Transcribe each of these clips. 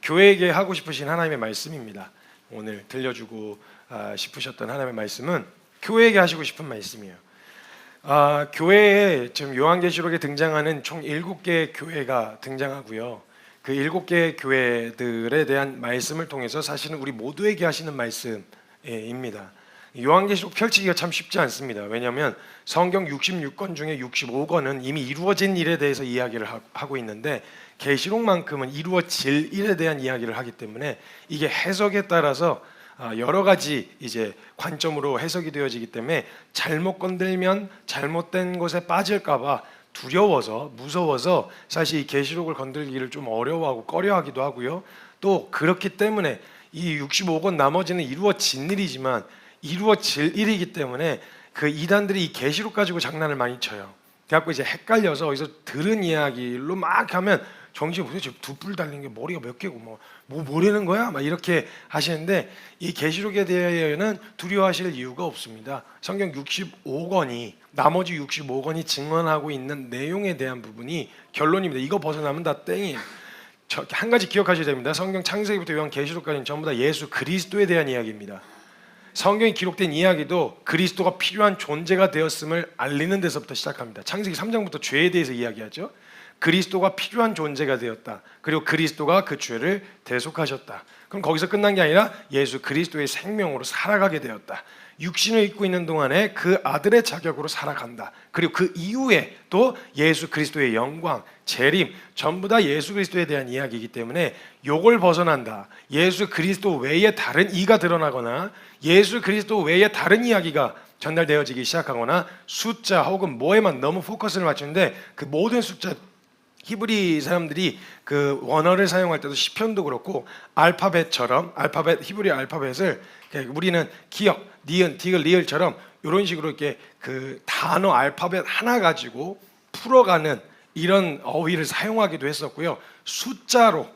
교회에게 하고 싶으신 하나님의 말씀입니다. 오늘 들려주고 싶으셨던 하나님의 말씀은 교회에게 하시고 싶은 말씀이에요. 교회에 지금 요한계시록에 등장하는 총 7개의 교회가 등장하고요. 그 7개의 교회들에 대한 말씀을 통해서 사실은 우리 모두에게 하시는 말씀입니다. 요한계시록 펼치기가 참 쉽지 않습니다. 왜냐하면 성경 66권 중에 65권은 이미 이루어진 일에 대해서 이야기를 하고 있는데 계시록만큼은 이루어질 일에 대한 이야기를 하기 때문에 이게 해석에 따라서 여러 가지 이제 관점으로 해석이 되어지기 때문에 잘못 건들면 잘못된 곳에 빠질까봐 두려워서 무서워서 사실 이 계시록을 건들기를 좀 어려워하고 꺼려하기도 하고요. 또 그렇기 때문에 이 65권 나머지는 이루어진 일이지만 이루어질 일이기 때문에 그 이단들이 이 계시록 가지고 장난을 많이 쳐요. 그래갖고 이제 헷갈려서 어디서 들은 이야기로 막 하면 정신이 도대체 두 뿔 달린 게 머리가 몇 개고 뭐라는 거야? 막 이렇게 하시는데 이 계시록에 대해서는 두려워하실 이유가 없습니다. 성경 65권이 나머지 65권이 증언하고 있는 내용에 대한 부분이 결론입니다. 이거 벗어나면 다 땡이에요. 한 가지 기억하셔야 됩니다. 성경 창세기부터 요한계시록까지는 전부 다 예수 그리스도에 대한 이야기입니다. 성경에 기록된 이야기도 그리스도가 필요한 존재가 되었음을 알리는 데서부터 시작합니다. 창세기 3장부터 죄에 대해서 이야기하죠. 그리스도가 필요한 존재가 되었다. 그리고 그리스도가 그 죄를 대속하셨다. 그럼 거기서 끝난 게 아니라 예수 그리스도의 생명으로 살아가게 되었다. 육신을 입고 있는 동안에 그 아들의 자격으로 살아간다. 그리고 그 이후에 또 예수 그리스도의 영광, 재림 전부 다 예수 그리스도에 대한 이야기이기 때문에 요걸 벗어난다. 예수 그리스도 외에 다른 이가 드러나거나 예수 그리스도 외에 다른 이야기가 전달되어지기 시작하거나 숫자 혹은 뭐에만 너무 포커스를 맞추는데 그 모든 숫자 히브리 사람들이 그 원어를 사용할 때도 시편도 그렇고 알파벳처럼 히브리 알파벳을 우리는 기역, 니은, 디귿, 리을처럼 이런 식으로 이렇게 그 단어 알파벳 하나 가지고 풀어가는 이런 어휘를 사용하기도 했었고요. 숫자로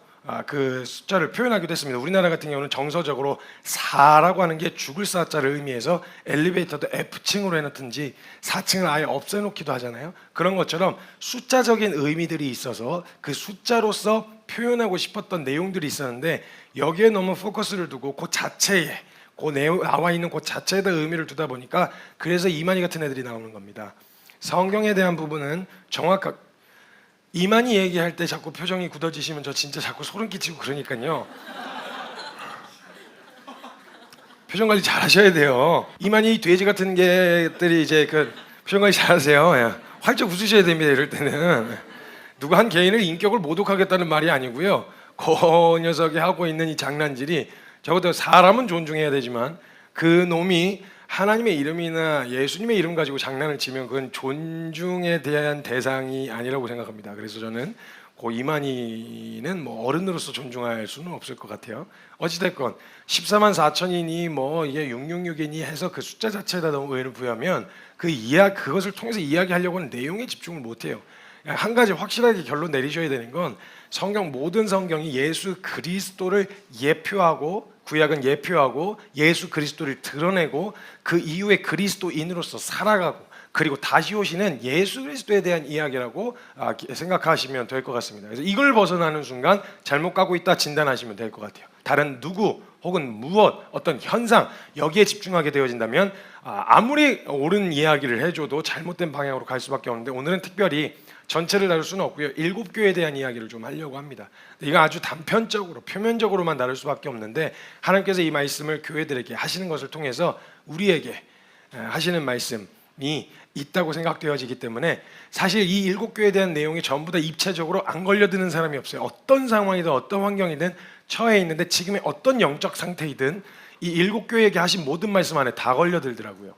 그 숫자를 표현하기도 했습니다. 우리나라 같은 경우는 정서적으로 4라고 하는 게 죽을 4자를 의미해서 엘리베이터도 F층으로 해놓든지 4층을 아예 없애놓기도 하잖아요. 그런 것처럼 숫자적인 의미들이 있어서 그 숫자로서 표현하고 싶었던 내용들이 있었는데 여기에 너무 포커스를 두고 그 자체에 그 내용 나와 있는 그 자체에다 의미를 두다 보니까 그래서 이만희 같은 애들이 나오는 겁니다. 성경에 대한 부분은 이만희 얘기할 때 자꾸 표정이 굳어지시면 저 진짜 자꾸 소름 끼치고 그러니까요. 표정 관리 잘 하셔야 돼요. 이만희 돼지 같은 개들이 이제 그 표정 관리 잘 하세요. 예. 활짝 웃으셔야 됩니다. 이럴 때는 누구 한 개인을 인격을 모독하겠다는 말이 아니고요. 그 녀석이 하고 있는 이 장난질이 적어도 사람은 존중해야 되지만 그 놈이 하나님의 이름이나 예수님의 이름 가지고 장난을 치면 그건 존중에 대한 대상이 아니라고 생각합니다. 그래서 저는 고 이만희는 뭐 어른으로서 존중할 수는 없을 것 같아요. 어찌됐건 14만 4천이니 뭐 이게 666이니 해서 그 숫자 자체에다 너무 의의를 부여하면 그것을 통해서 이야기하려고 하는 내용에 집중을 못해요. 한 가지 확실하게 결론 내리셔야 되는 건 모든 성경이 예수 그리스도를 예표하고 구약은 예표하고 예수 그리스도를 드러내고 그 이후에 그리스도인으로서 살아가고 그리고 다시 오시는 예수 그리스도에 대한 이야기라고 생각하시면 될 것 같습니다. 그래서 이걸 벗어나는 순간 잘못 가고 있다 진단하시면 될 것 같아요. 다른 누구 혹은 무엇 어떤 현상 여기에 집중하게 되어진다면 아무리 옳은 이야기를 해줘도 잘못된 방향으로 갈 수밖에 없는데 오늘은 특별히 전체를 다룰 수는 없고요. 7교회에 대한 이야기를 좀 하려고 합니다. 이거 아주 단편적으로 표면적으로만 다룰 수밖에 없는데 하나님께서 이 말씀을 교회들에게 하시는 것을 통해서 우리에게 하시는 말씀이 있다고 생각되어지기 때문에 사실 이 7교회에 대한 내용이 전부 다 입체적으로 안 걸려드는 사람이 없어요. 어떤 상황이든 어떤 환경이든 처해 있는데 지금의 어떤 영적 상태이든 이 7교회에게 하신 모든 말씀 안에 다 걸려들더라고요.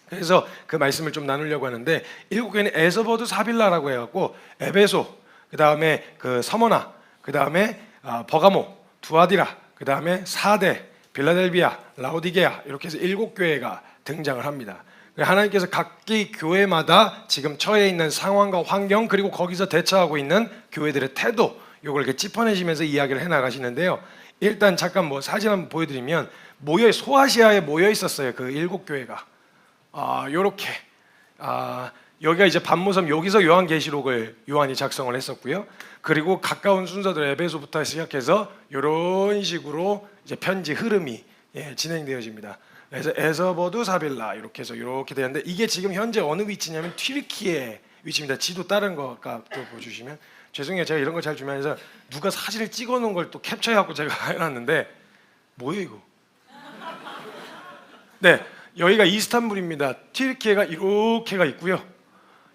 그래서 그 말씀을 좀 나누려고 하는데 7교회는 에서버드 사빌라라고 해갖고 에베소, 그 다음에 그 서머나, 그 다음에 버가모, 두아디라, 그 다음에 사대, 빌라델비아, 라오디게아 이렇게 해서 7교회가 등장을 합니다. 하나님께서 각기 교회마다 지금 처해 있는 상황과 환경 그리고 거기서 대처하고 있는 교회들의 태도 이걸 이렇게 짚어내시면서 이야기를 해나가시는데요. 일단 잠깐 사진 한번 보여드리면 소아시아에 모여 있었어요. 그 7교회가. 요렇게 여기가 이제 반모섬, 여기서 요한계시록을 요한이 작성을 했었고요. 그리고 가까운 순서대로 에베소부터 시작해서 이런 식으로 이제 편지 흐름이 진행되어집니다. 그래서 에서버두 사빌라 이렇게 해서 이렇게 되는데, 이게 지금 현재 어느 위치냐면 튀르키예 위치입니다. 지도 다른 거 아까 또 보여주시면, 죄송해요, 제가 이런 거 잘 주면서 누가 사진을 찍어놓은 걸 또 캡처해갖고 제가 해놨는데 뭐예요 이거? 네, 여기가 이스탄불입니다. 튀르키예가 이렇게가 있고요.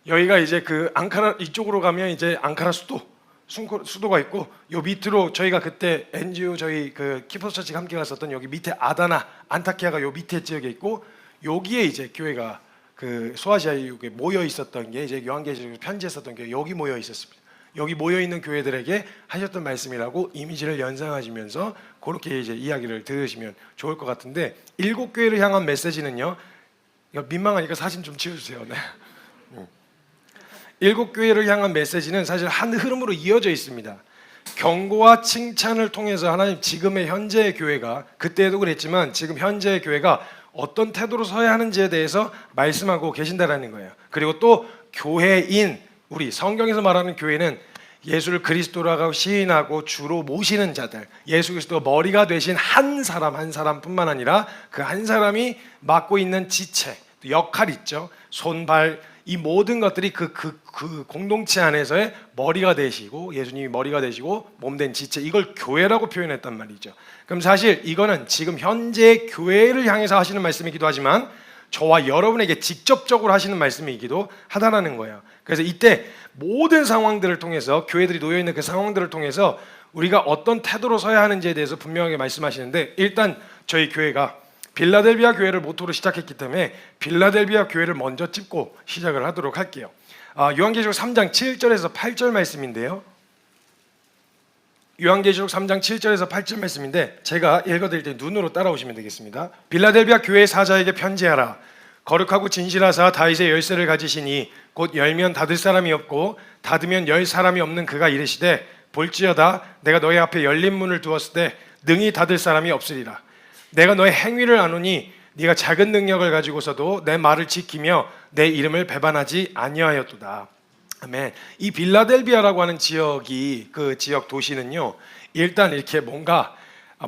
여기가 이제 그 앙카라, 이쪽으로 가면 이제 앙카라 수도가 있고, 요 밑으로 저희가 그때 NGO 저희 그 키포스 처치가 함께 갔었던 여기 밑에 아다나, 안타키아가 요 밑에 지역에 있고, 여기에 이제 교회가 그 소아시아에 모여 있었던 게 이제 요한계시록 편지했었던 게 여기 모여 있었습니다. 여기 모여 있는 교회들에게 하셨던 말씀이라고 이미지를 연상하시면서 그렇게 이제 이야기를 들으시면 좋을 것 같은데, 7교회를 향한 메시지는요. 이거 민망하니까 사진 좀 지워주세요. 네. 7교회를 향한 메시지는 사실 한 흐름으로 이어져 있습니다. 경고와 칭찬을 통해서 하나님 지금의 현재의 교회가, 그때도 그랬지만 지금 현재의 교회가 어떤 태도로 서야 하는지에 대해서 말씀하고 계신다라는 거예요. 그리고 또 교회인, 우리 성경에서 말하는 교회는 예수를 그리스도라고 시인하고 주로 모시는 자들, 예수 그리스도가 머리가 되신 한 사람뿐만 아니라 그 한 사람이 맡고 있는 지체, 역할 있죠. 손, 발, 이 모든 것들이 그 공동체 안에서의 머리가 되시고, 예수님이 머리가 되시고 몸된 지체, 이걸 교회라고 표현했단 말이죠. 그럼 사실 이거는 지금 현재 교회를 향해서 하시는 말씀이기도 하지만 저와 여러분에게 직접적으로 하시는 말씀이기도 하다라는 거예요. 그래서 이때 모든 상황들을 통해서, 교회들이 놓여있는 그 상황들을 통해서 우리가 어떤 태도로 서야 하는지에 대해서 분명하게 말씀하시는데, 일단 저희 교회가 빌라델비아 교회를 모토로 시작했기 때문에 빌라델비아 교회를 먼저 짚고 시작을 하도록 할게요. 요한계시록 3장 7절에서 8절 말씀인데요. 요한계시록 3장 7절에서 8절 말씀인데 제가 읽어드릴 때 눈으로 따라오시면 되겠습니다. 빌라델비아 교회의 사자에게 편지하라. 거룩하고 진실하사 다윗의 열쇠를 가지시니 곧 열면 닫을 사람이 없고 닫으면 열 사람이 없는 그가 이르시되, 볼지어다 내가 너희 앞에 열린 문을 두었을 때 능히 닫을 사람이 없으리라. 내가 너의 행위를 아노니 네가 작은 능력을 가지고서도 내 말을 지키며 내 이름을 배반하지 아니하였도다. 아멘. 이 빌라델비아라고 하는 지역이, 그 지역 도시는요, 일단 이렇게 뭔가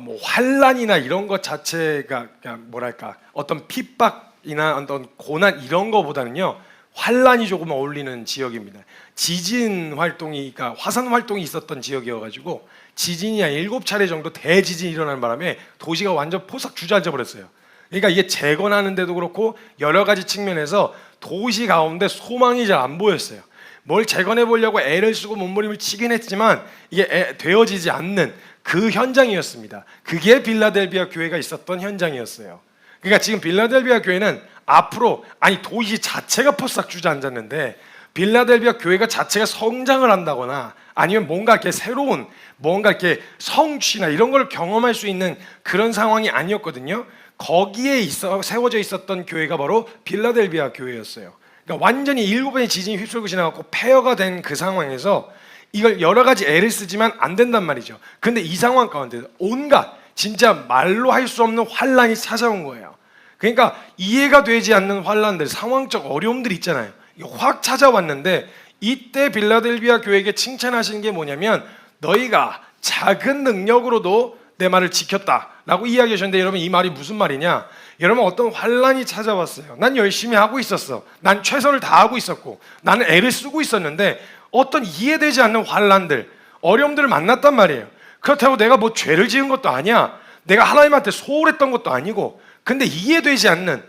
뭐 환란이나 이런 것 자체가 그냥 뭐랄까 어떤 핍박이나 어떤 고난 이런 거보다는요, 환란이 조금 어울리는 지역입니다. 지진 활동이, 그러니까 화산 활동이 있었던 지역이어가지고 지진이 한 7차례 정도 대지진이 일어나는 바람에 도시가 완전 포삭 주저앉아 버렸어요. 그러니까 이게 재건하는데도 그렇고 여러 가지 측면에서 도시 가운데 소망이 잘 안 보였어요. 뭘 재건해 보려고 애를 쓰고 몸부림을 치긴 했지만 이게 되어지지 않는 그 현장이었습니다. 그게 빌라델비아 교회가 있었던 현장이었어요. 그러니까 지금 빌라델비아 교회는 앞으로, 아니 도시 자체가 포싹 주저앉았는데 빌라델비아 교회가 자체가 성장을 한다거나 아니면 뭔가 이렇게 새로운 뭔가 이렇게 성취나 이런 걸 경험할 수 있는 그런 상황이 아니었거든요. 거기에 세워져 있었던 교회가 바로 빌라델비아 교회였어요. 그러니까 완전히 7번의 지진이 휩쓸고 지나가고 폐허가 된 그 상황에서 이걸 여러 가지 애를 쓰지만 안 된단 말이죠. 그런데 이 상황 가운데 온갖 진짜 말로 할 수 없는 환란이 찾아온 거예요. 그러니까 이해가 되지 않는 환란들, 상황적 어려움들이 있잖아요. 확 찾아왔는데 이때 빌라델비아 교회에게 칭찬하신 게 뭐냐면, 너희가 작은 능력으로도 내 말을 지켰다라고 이야기하셨는데, 여러분 이 말이 무슨 말이냐? 여러분 어떤 환란이 찾아왔어요. 난 열심히 하고 있었어. 난 최선을 다하고 있었고 나는 애를 쓰고 있었는데 어떤 이해되지 않는 환란들, 어려움들을 만났단 말이에요. 그렇다고 내가 뭐 죄를 지은 것도 아니야. 내가 하나님한테 소홀했던 것도 아니고, 근데 이해되지 않는,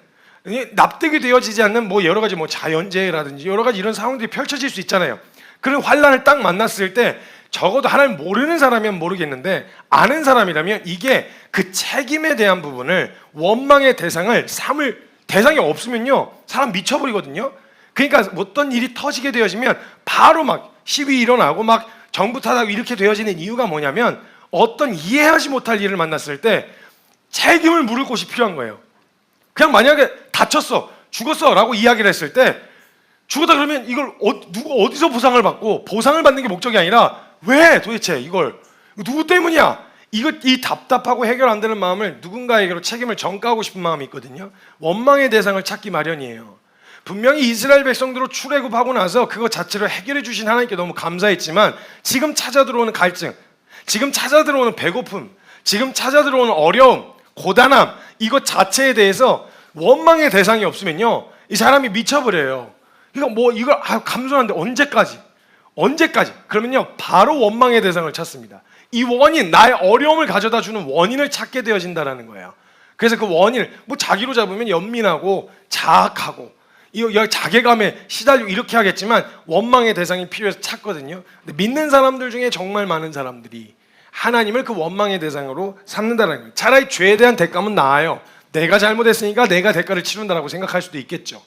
납득이 되어지지 않는 뭐 여러 가지 뭐 자연재해라든지 여러 가지 이런 상황들이 펼쳐질 수 있잖아요. 그런 환란을 딱 만났을 때 적어도 하나님 모르는 사람이면 모르겠는데 아는 사람이라면 이게 그 책임에 대한 부분을, 원망의 대상을 삼을 대상이 없으면요 사람 미쳐버리거든요. 그러니까 어떤 일이 터지게 되어지면 바로 막 시위 일어나고 막 정부 탓하고 이렇게 되어지는 이유가 뭐냐면, 어떤 이해하지 못할 일을 만났을 때 책임을 물을 곳이 필요한 거예요. 그냥 만약에 다쳤어, 죽었어 라고 이야기를 했을 때, 죽었다 그러면 이걸 누구 어디서 보상을 받고, 보상을 받는 게 목적이 아니라 왜 도대체 이걸 누구 때문이야? 이 답답하고 해결 안 되는 마음을 누군가에게로 책임을 전가하고 싶은 마음이 있거든요. 원망의 대상을 찾기 마련이에요. 분명히 이스라엘 백성들을 출애굽하고 나서 그거 자체를 해결해 주신 하나님께 너무 감사했지만 지금 찾아 들어오는 갈증, 지금 찾아 들어오는 배고픔, 지금 찾아 들어오는 어려움, 고단함, 이것 자체에 대해서 원망의 대상이 없으면요, 이 사람이 미쳐버려요. 이걸 감수하는데 언제까지? 그러면요, 바로 원망의 대상을 찾습니다. 이 원인, 나의 어려움을 가져다 주는 원인을 찾게 되어진다는 거예요. 그래서 그 원인을 자기로 잡으면 연민하고 자학하고 자괴감에 시달리고 이렇게 하겠지만 원망의 대상이 필요해서 찾거든요. 근데 믿는 사람들 중에 정말 많은 사람들이 하나님을 그 원망의 대상으로 삼는다는 거예요. 차라리 죄에 대한 대가는 나아요. 내가 잘못했으니까 내가 대가를 치른다라고 생각할 수도 있겠죠.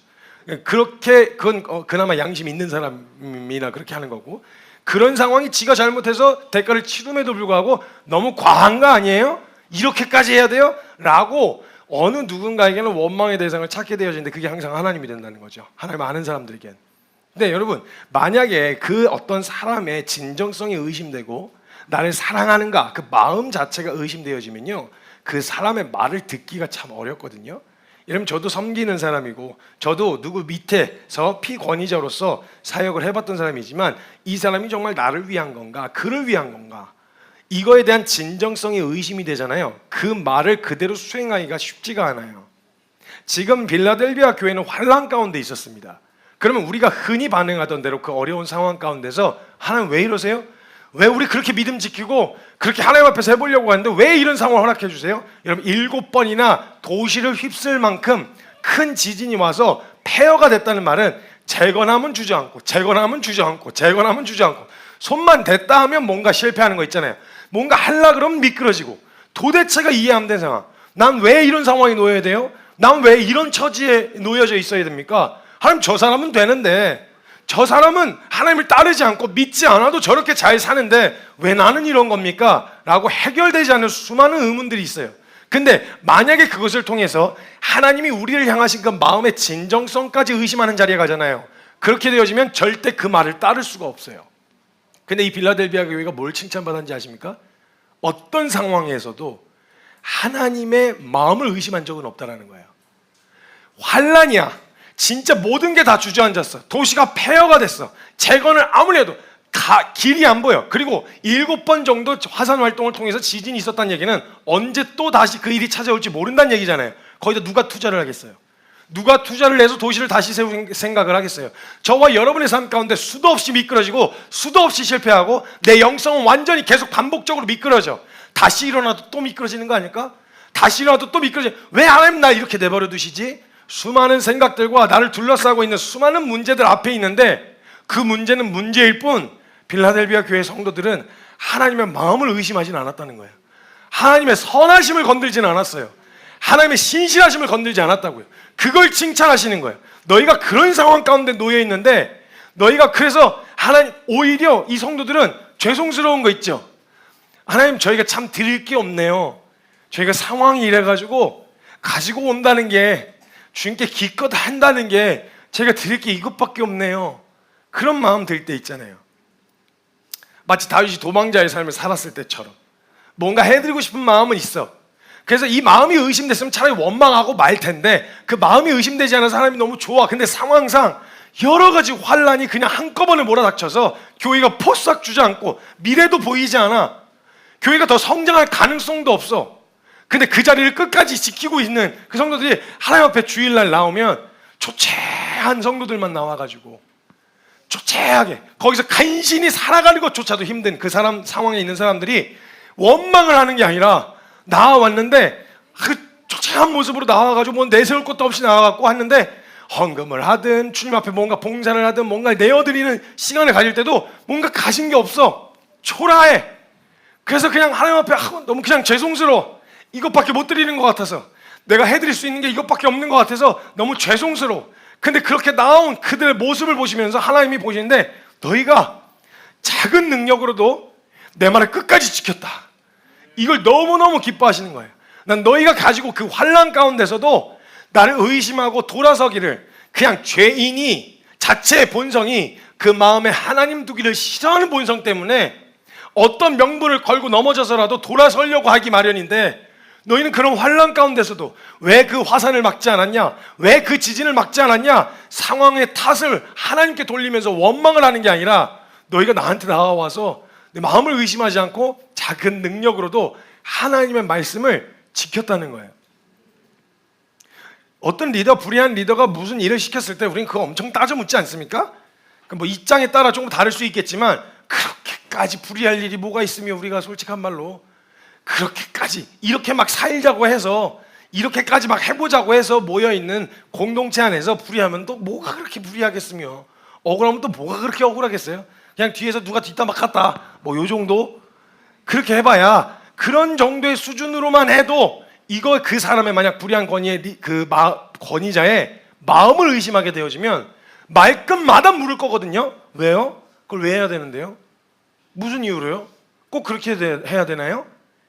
그렇게 그건 그나마 양심 있는 사람이나 그렇게 하는 거고, 그런 상황이 지가 잘못해서 대가를 치rum에도 불구하고 너무 과한 거 아니에요? 이렇게까지 해야 돼요? 라고 어느 누군가에게는 원망의 대상을 찾게 되어지는데 그게 항상 하나님이 된다는 거죠. 하나님 아는 사람들에겐. 근데 여러분, 만약에 그 어떤 사람의 진정성이 의심되고 나를 사랑하는가 그 마음 자체가 의심되어지면요, 그 사람의 말을 듣기가 참 어렵거든요. 여러분, 저도 섬기는 사람이고 저도 누구 밑에서 피권위자로서 사역을 해봤던 사람이지만 이 사람이 정말 나를 위한 건가, 그를 위한 건가, 이거에 대한 진정성이 의심이 되잖아요. 그 말을 그대로 수행하기가 쉽지가 않아요. 지금 빌라델비아 교회는 환난 가운데 있었습니다. 그러면 우리가 흔히 반응하던 대로 그 어려운 상황 가운데서 하나님 왜 이러세요? 왜 우리 그렇게 믿음 지키고 그렇게 하나님 앞에서 해보려고 하는데 왜 이런 상황을 허락해 주세요? 여러분, 7번이나 도시를 휩쓸 만큼 큰 지진이 와서 폐허가 됐다는 말은 재건함은 주저앉고 손만 댔다 하면 뭔가 실패하는 거 있잖아요. 뭔가 하려 그러면 미끄러지고 도대체가 이해 안 되는 상황. 난 왜 이런 상황에 놓여야 돼요? 난 왜 이런 처지에 놓여져 있어야 됩니까? 하나님, 저 사람은 되는데, 저 사람은 하나님을 따르지 않고 믿지 않아도 저렇게 잘 사는데 왜 나는 이런 겁니까? 라고 해결되지 않는 수많은 의문들이 있어요. 근데 만약에 그것을 통해서 하나님이 우리를 향하신 그 마음의 진정성까지 의심하는 자리에 가잖아요. 그렇게 되어지면 절대 그 말을 따를 수가 없어요. 근데 이 빌라델비아 교회가 뭘 칭찬받았는지 아십니까? 어떤 상황에서도 하나님의 마음을 의심한 적은 없다는 거예요. 환난이야. 진짜 모든 게 다 주저앉았어. 도시가 폐허가 됐어. 재건을 아무리 해도 길이 안 보여. 그리고 7번 정도 화산 활동을 통해서 지진이 있었다는 얘기는 언제 또 다시 그 일이 찾아올지 모른다는 얘기잖아요. 거기다 누가 투자를 하겠어요? 누가 투자를 해서 도시를 다시 세울 생각을 하겠어요? 저와 여러분의 삶 가운데 수도 없이 미끄러지고 수도 없이 실패하고 내 영성은 완전히 계속 반복적으로 미끄러져. 다시 일어나도 또 미끄러지는 거 아닐까? 다시 일어나도 또 미끄러져. 왜 하나님 날 이렇게 내버려 두시지? 수많은 생각들과 나를 둘러싸고 있는 수많은 문제들 앞에 있는데 그 문제는 문제일 뿐 빌라델비아 교회 성도들은 하나님의 마음을 의심하진 않았다는 거예요. 하나님의 선하심을 건들지는 않았어요. 하나님의 신실하심을 건들지 않았다고요. 그걸 칭찬하시는 거예요. 너희가 그런 상황 가운데 놓여 있는데 너희가 그래서 하나님, 오히려 이 성도들은 죄송스러운 거 있죠. 하나님, 저희가 참 드릴 게 없네요. 저희가 상황이 이래가지고 가지고 온다는 게 주님께 기껏 한다는 게 제가 드릴 게 이것밖에 없네요. 그런 마음 들 때 있잖아요. 마치 다윗이 도망자의 삶을 살았을 때처럼 뭔가 해드리고 싶은 마음은 있어. 그래서 이 마음이 의심됐으면 차라리 원망하고 말 텐데 그 마음이 의심되지 않은 사람이 너무 좋아. 근데 상황상 여러 가지 환란이 그냥 한꺼번에 몰아닥쳐서 교회가 포싹 주저앉고 미래도 보이지 않아. 교회가 더 성장할 가능성도 없어. 근데 그 자리를 끝까지 지키고 있는 그 성도들이 하나님 앞에 주일날 나오면 초췌한 성도들만 나와가지고 초췌하게 거기서 간신히 살아가는 것조차도 힘든 그 사람 상황에 있는 사람들이 원망을 하는 게 아니라 나와왔는데 그 초췌한 모습으로 나와가지고 뭐 내세울 것도 없이 나와갖고 왔는데 헌금을 하든 주님 앞에 뭔가 봉사를 하든 뭔가 내어드리는 시간을 가질 때도 뭔가 가진 게 없어. 초라해. 그래서 그냥 하나님 앞에 너무 그냥 죄송스러워. 이것밖에 못 드리는 것 같아서, 내가 해드릴 수 있는 게 이것밖에 없는 것 같아서 너무 죄송스러워. 근데 그렇게 나온 그들의 모습을 보시면서 하나님이 보시는데 너희가 작은 능력으로도 내 말을 끝까지 지켰다. 이걸 너무너무 기뻐하시는 거예요. 난 너희가 가지고 그 환난 가운데서도 나를 의심하고 돌아서기를, 그냥 죄인이 자체의 본성이 그 마음에 하나님 두기를 싫어하는 본성 때문에 어떤 명분을 걸고 넘어져서라도 돌아서려고 하기 마련인데 너희는 그런 환난 가운데서도 왜 그 화산을 막지 않았냐? 왜 그 지진을 막지 않았냐? 상황의 탓을 하나님께 돌리면서 원망을 하는 게 아니라 너희가 나한테 나와서 내 마음을 의심하지 않고 작은 능력으로도 하나님의 말씀을 지켰다는 거예요. 어떤 불의한 리더가 무슨 일을 시켰을 때 우리는 그거 엄청 따져 묻지 않습니까? 뭐 입장에 따라 조금 다를 수 있겠지만 그렇게까지 불의할 일이 뭐가 있으며 우리가 솔직한 말로 그렇게까지 이렇게 막 살자고 해서 이렇게까지 막 해보자고 해서 모여있는 공동체 안에서 불의하면 또 뭐가 그렇게 불의하겠으며 억울하면 또 뭐가 그렇게 억울하겠어요? 그냥 뒤에서 누가 뒷담 막 갔다 뭐 요 정도? 그렇게 해봐야 그런 정도의 수준으로만 해도 이거 그 사람의 만약 불의한 권위자의 마음을 의심하게 되어지면 말끝마다 물을 거거든요. 왜요? 그걸 왜 해야 되는데요? 무슨 이유로요? 꼭 그렇게 해야 되나요?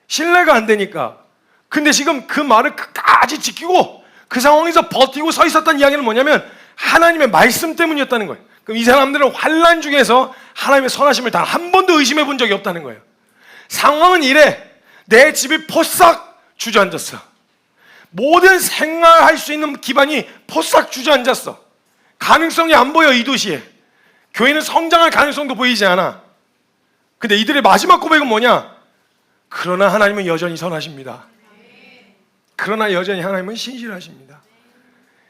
신뢰가 안 되니까. 근데 지금 그 말을 끝까지 지키고 그 상황에서 버티고 서 있었다는 이야기는 뭐냐면 하나님의 말씀 때문이었다는 거예요. 그럼 이 사람들은 환난 중에서 하나님의 선하심을 단 한 번도 의심해 본 적이 없다는 거예요. 상황은 이래. 내 집이 포싹 주저앉았어. 모든 생활할 수 있는 기반이 포싹 주저앉았어. 가능성이 안 보여. 이 도시에 교회는 성장할 가능성도 보이지 않아. 근데 이들의 마지막 고백은 뭐냐? 그러나 하나님은 여전히 선하십니다. 그러나 여전히 하나님은 신실하십니다.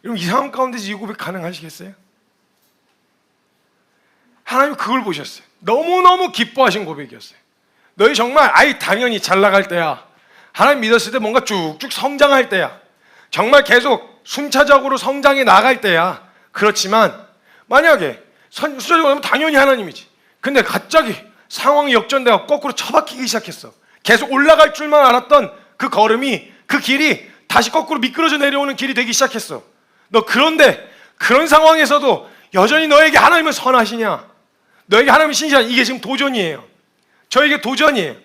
여러분 이 상황 가운데서 이 고백 가능하시겠어요? 하나님 그걸 보셨어요. 너무너무 기뻐하신 고백이었어요. 너희 정말 당연히 잘 나갈 때야. 하나님 믿었을 때 뭔가 쭉쭉 성장할 때야. 정말 계속 순차적으로 성장해 나갈 때야. 그렇지만 만약에 순차적으로 하면 당연히 하나님이지. 근데 갑자기 상황이 역전되어 거꾸로 처박히기 시작했어. 계속 올라갈 줄만 알았던 그 걸음이 그 길이 다시 거꾸로 미끄러져 내려오는 길이 되기 시작했어. 너 그런데 그런 상황에서도 여전히 너에게 하나님은 선하시냐? 너에게 하나님은 신실하냐? 이게 지금 도전이에요. 저에게 도전이에요.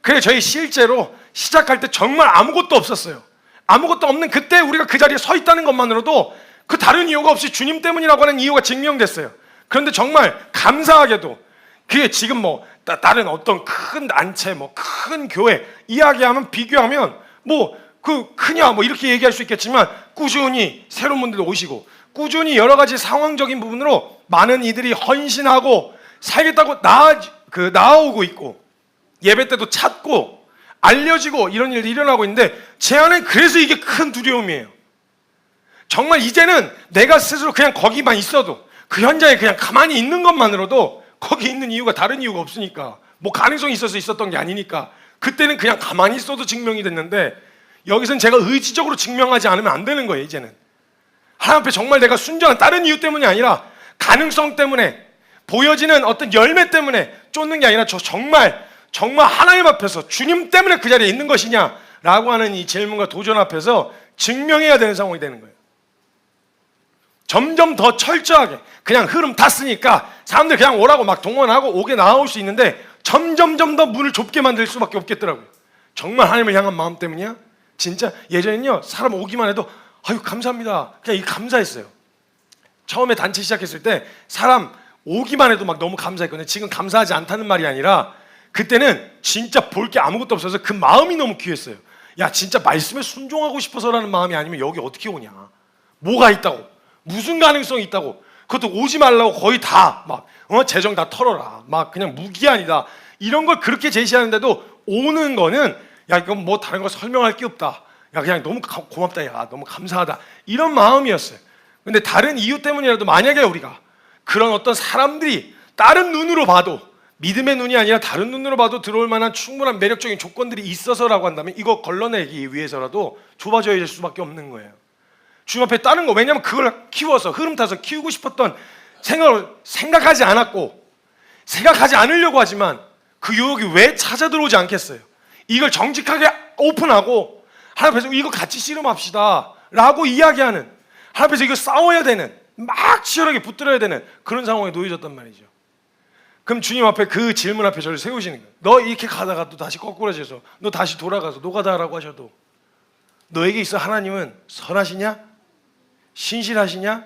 그래 저희 실제로 시작할 때 정말 아무것도 없었어요. 아무것도 없는 그때 우리가 그 자리에 서 있다는 것만으로도 그 다른 이유가 없이 주님 때문이라고 하는 이유가 증명됐어요. 그런데 정말 감사하게도 그게 지금 뭐 다른 어떤 큰 단체 뭐 큰 교회 이야기하면 비교하면 뭐 그 크냐 뭐 이렇게 얘기할 수 있겠지만 꾸준히 새로운 분들도 오시고 꾸준히 여러 가지 상황적인 부분으로 많은 이들이 헌신하고 살겠다고 나아오고 있고 예배 때도 찾고 알려지고 이런 일이 일어나고 있는데 제 안에 그래서 이게 큰 두려움이에요. 정말 이제는 내가 스스로 그냥 거기만 있어도 그 현장에 그냥 가만히 있는 것만으로도 거기 있는 이유가 다른 이유가 없으니까 뭐 가능성이 있어서 있었던 게 아니니까 그때는 그냥 가만히 있어도 증명이 됐는데 여기서는 제가 의지적으로 증명하지 않으면 안 되는 거예요. 이제는 하나님 앞에 정말 내가 순전한 다른 이유 때문이 아니라 가능성 때문에 보여지는 어떤 열매 때문에 쫓는 게 아니라 저 정말 하나님 앞에서 주님 때문에 그 자리에 있는 것이냐라고 하는 이 질문과 도전 앞에서 증명해야 되는 상황이 되는 거예요. 점점 더 철저하게 그냥 흐름 탔으니까 사람들 그냥 오라고 막 동원하고 오게 나올 수 있는데 점점 더 문을 좁게 만들 수밖에 없겠더라고요. 정말 하나님을 향한 마음 때문이야? 진짜 예전에는요 사람 오기만 해도 아유 감사합니다 그냥 이 감사했어요. 처음에 단체 시작했을 때 사람 오기만 해도 막 너무 감사했거든요. 지금 감사하지 않다는 말이 아니라 그때는 진짜 볼 게 아무것도 없어서 그 마음이 너무 귀했어요. 야 진짜 말씀에 순종하고 싶어서라는 마음이 아니면 여기 어떻게 오냐? 뭐가 있다고? 무슨 가능성이 있다고? 그것도 오지 말라고 거의 다 막 재정 다 털어라 막 그냥 무기한이다 이런 걸 그렇게 제시하는데도 오는 거는 야 이건 뭐 다른 거 설명할 게 없다. 야 그냥 너무 고맙다. 야 너무 감사하다. 이런 마음이었어요. 근데 다른 이유 때문이라도 만약에 우리가 그런 어떤 사람들이 다른 눈으로 봐도 믿음의 눈이 아니라 다른 눈으로 봐도 들어올 만한 충분한 매력적인 조건들이 있어서라고 한다면 이거 걸러내기 위해서라도 좁아져야 될 수밖에 없는 거예요. 주님 앞에 다른 거 왜냐하면 그걸 키워서 흐름 타서 키우고 싶었던 생각을 생각하지 않았고 생각하지 않으려고 하지만 그 유혹이 왜 찾아 들어오지 않겠어요? 이걸 정직하게 오픈하고 하나님 앞에서 이거 같이 씨름합시다 라고 이야기하는 하나님 앞에서 이거 싸워야 되는 막 치열하게 붙들어야 되는 그런 상황에 놓여졌단 말이죠. 그럼 주님 앞에 그 질문 앞에 저를 세우시는 거예요. 너 이렇게 가다가 또 다시 거꾸로져서 너 다시 돌아가서 노가다라고 하셔도 너에게 있어 하나님은 선하시냐? 신실하시냐?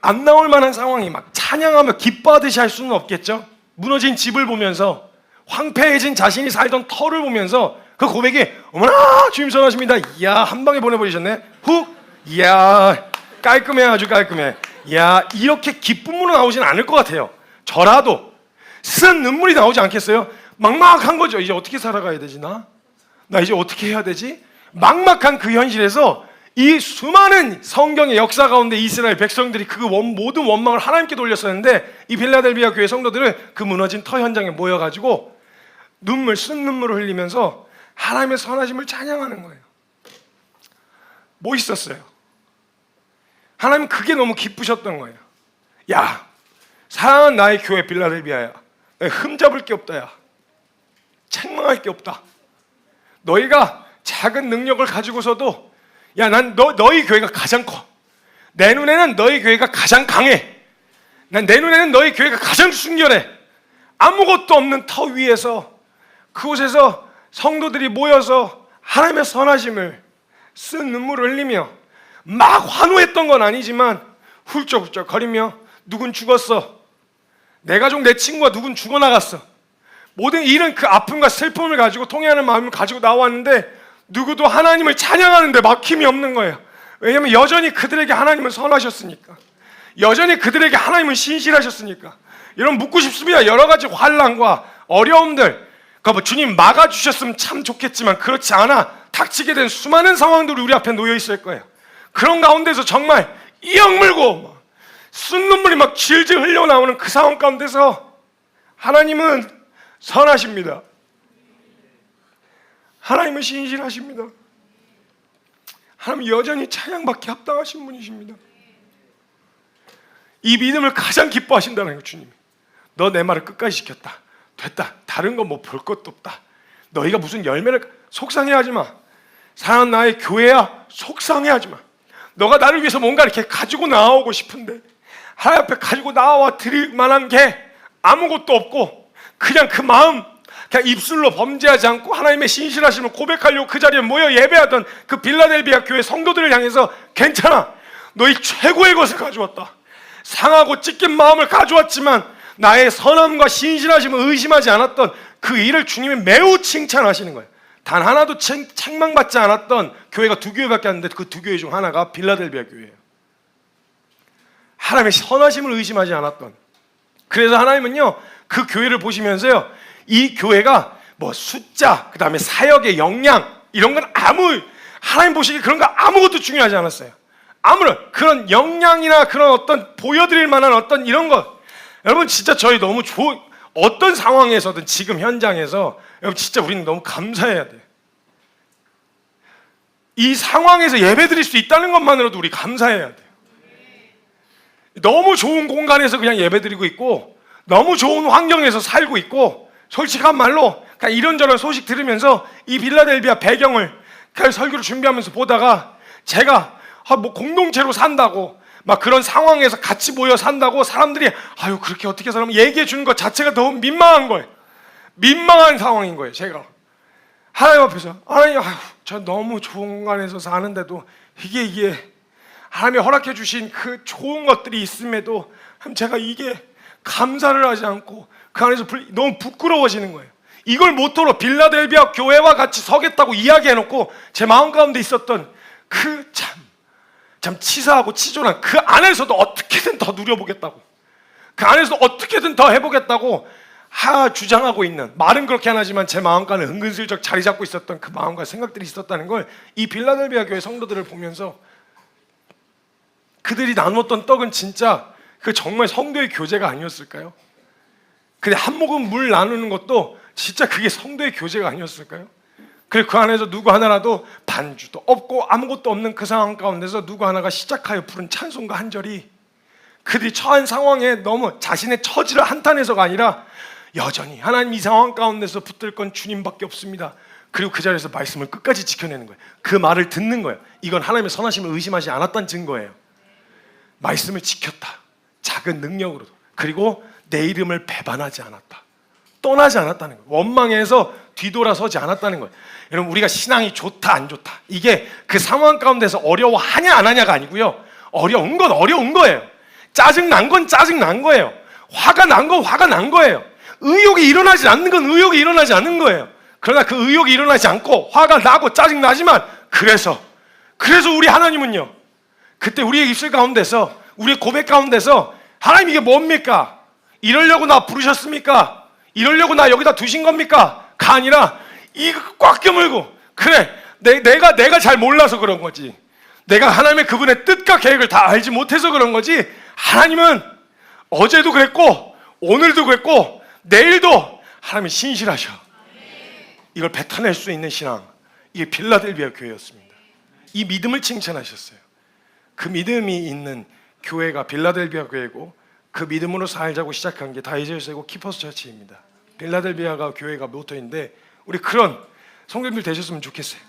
안 나올 만한 상황이 막 찬양하며 기뻐하듯이 할 수는 없겠죠. 무너진 집을 보면서 황폐해진 자신이 살던 터를 보면서 그 고백이 어머나 주님 선하십니다. 이야 한 방에 보내버리셨네. 훅. 이야 깔끔해 아주 깔끔해. 이야 이렇게 기쁨으로 나오진 않을 것 같아요. 저라도 쓴 눈물이 나오지 않겠어요? 막막한 거죠. 이제 어떻게 살아가야 되지 나 이제 어떻게 해야 되지? 막막한 그 현실에서 이 수많은 성경의 역사 가운데 이스라엘 백성들이 그 모든 원망을 하나님께 돌렸었는데 이 빌라델비아 교회 성도들은 그 무너진 터 현장에 모여가지고 쓴 눈물을 흘리면서 하나님의 선하심을 찬양하는 거예요. 멋있었어요. 하나님 그게 너무 기쁘셨던 거예요. 야 사랑하는 나의 교회 빌라델비아야, 흠잡을 게 없다. 야 책망할 게 없다. 너희가 작은 능력을 가지고서도 야 난 너희 교회가 가장 커. 내 눈에는 너희 교회가 가장 강해. 난 내 눈에는 너희 교회가 가장 순결해. 아무것도 없는 터 위에서 그곳에서 성도들이 모여서 하나님의 선하심을 쓴 눈물을 흘리며 막 환호했던 건 아니지만 훌쩍훌쩍 거리며 누군 죽었어. 내 가족 내 친구가 누군 죽어나갔어. 모든 일은 그 아픔과 슬픔을 가지고 통해하는 마음을 가지고 나왔는데 누구도 하나님을 찬양하는데 막힘이 없는 거예요. 왜냐하면 여전히 그들에게 하나님은 선하셨으니까, 여전히 그들에게 하나님은 신실하셨으니까. 여러분 묻고 싶습니다. 여러 가지 환난과 어려움들, 뭐 주님 막아주셨으면 참 좋겠지만 그렇지 않아 닥치게 된 수많은 상황들이 우리 앞에 놓여 있을 거예요. 그런 가운데서 정말 이 억물고 쓴눈물이 막 질질 흘러나오는 그 상황 가운데서 하나님은 선하십니다. 하나님은 신실하십니다. 하나님은 여전히 찬양받기 합당하신 분이십니다. 이 믿음을 가장 기뻐하신다는 거예요. 주님이 너 내 말을 끝까지 지켰다. 됐다. 다른 거 뭐 볼 것도 없다. 너희가 무슨 열매를 속상해하지 마. 사랑하는 나의 교회야 속상해하지 마. 너가 나를 위해서 뭔가 이렇게 가지고 나오고 싶은데 하나님 앞에 가지고 나와 드릴 만한 게 아무것도 없고 그냥 그 마음 그냥 입술로 범죄하지 않고 하나님의 신실하심을 고백하려고 그 자리에 모여 예배하던 그 빌라델비아 교회 성도들을 향해서 괜찮아. 너희 최고의 것을 가져왔다. 상하고 찢긴 마음을 가져왔지만 나의 선함과 신실하심을 의심하지 않았던 그 일을 주님이 매우 칭찬하시는 거예요. 단 하나도 책망받지 않았던 교회가 2교회밖에 안 되는데 그 2교회 중 하나가 빌라델비아 교회예요. 하나님의 선하심을 의심하지 않았던. 그래서 하나님은요 그 교회를 보시면서요 이 교회가 뭐 숫자, 그 다음에 사역의 역량 이런 건 하나님 보시기에 그런 거 아무것도 중요하지 않았어요. 아무런 그런 역량이나 그런 어떤 보여드릴 만한 어떤 이런 것, 여러분 진짜 저희 너무 어떤 상황에서든 지금 현장에서 여러분 진짜 우리는 너무 감사해야 돼요. 이 상황에서 예배드릴 수 있다는 것만으로도 우리 감사해야 돼요. 너무 좋은 공간에서 그냥 예배드리고 있고 너무 좋은 환경에서 살고 있고 솔직한 말로 그냥 이런저런 소식 들으면서 이 빌라델비아 배경을 그냥 설교를 준비하면서 보다가 제가 뭐 공동체로 산다고 막 그런 상황에서 같이 모여 산다고 사람들이 아유 그렇게 어떻게 살면 얘기해 주는 것 자체가 너무 민망한 거예요. 민망한 상황인 거예요. 제가 하나님 앞에서 하나님 저 너무 좋은 공간에서 사는데도 이게 하나님이 허락해 주신 그 좋은 것들이 있음에도 제가 이게 감사를 하지 않고 그 안에서 너무 부끄러워지는 거예요. 이걸 모토로 빌라델비아 교회와 같이 서겠다고 이야기해놓고 제 마음 가운데 있었던 그 참 치사하고 치졸한 그 안에서도 어떻게든 더 누려보겠다고, 그 안에서도 어떻게든 더 해보겠다고 주장하고 있는, 말은 그렇게 안 하지만 제 마음가는 은근슬쩍 자리 잡고 있었던 그 마음과 생각들이 있었다는 걸 이 빌라델비아 교회 성도들을 보면서 그들이 나누었던 떡은 진짜 그 정말 성도의 교제가 아니었을까요? 근데 한 모금 물 나누는 것도 진짜 그게 성도의 교제가 아니었을까요? 그리고 그 안에서 누구 하나라도 반주도 없고 아무것도 없는 그 상황 가운데서 누구 하나가 시작하여 부른 찬송가 한 절이 그들이 처한 상황에 너무 자신의 처지를 한탄해서가 아니라 여전히 하나님 이 상황 가운데서 붙들 건 주님밖에 없습니다. 그리고 그 자리에서 말씀을 끝까지 지켜내는 거예요. 그 말을 듣는 거예요. 이건 하나님의 선하심을 의심하지 않았다는 증거예요. 말씀을 지켰다. 작은 능력으로도. 그리고 내 이름을 배반하지 않았다. 떠나지 않았다는 거예요. 원망해서 뒤돌아서지 않았다는 거예요. 여러분 우리가 신앙이 좋다 안 좋다 이게 그 상황 가운데서 어려워하냐 안 하냐가 아니고요. 어려운 건 어려운 거예요. 짜증난 건 짜증난 거예요. 화가 난 건 화가 난 거예요. 의욕이 일어나지 않는 건 의욕이 일어나지 않는 거예요. 그러나 그 의욕이 일어나지 않고 화가 나고 짜증나지만 그래서 우리 하나님은요, 그때 우리의 입술 가운데서, 우리의 고백 가운데서 하나님 이게 뭡니까? 이러려고 나 부르셨습니까? 이러려고 나 여기다 두신 겁니까? 가 아니라 이거 꽉 깨물고, 그래 내가 잘 몰라서 그런 거지, 내가 하나님의 그분의 뜻과 계획을 다 알지 못해서 그런 거지, 하나님은 어제도 그랬고 오늘도 그랬고 내일도 하나님이 신실하셔. 이걸 뱉어낼 수 있는 신앙, 이게 빌라델비아 교회였습니다. 이 믿음을 칭찬하셨어요. 그 믿음이 있는 교회가 빌라델비아 교회고, 그 믿음으로 살자고 시작한 게 다이제스고 키퍼스 처치입니다. 빌라델비아가 교회가 모토인데 우리 그런 성도님들 되셨으면 좋겠어요.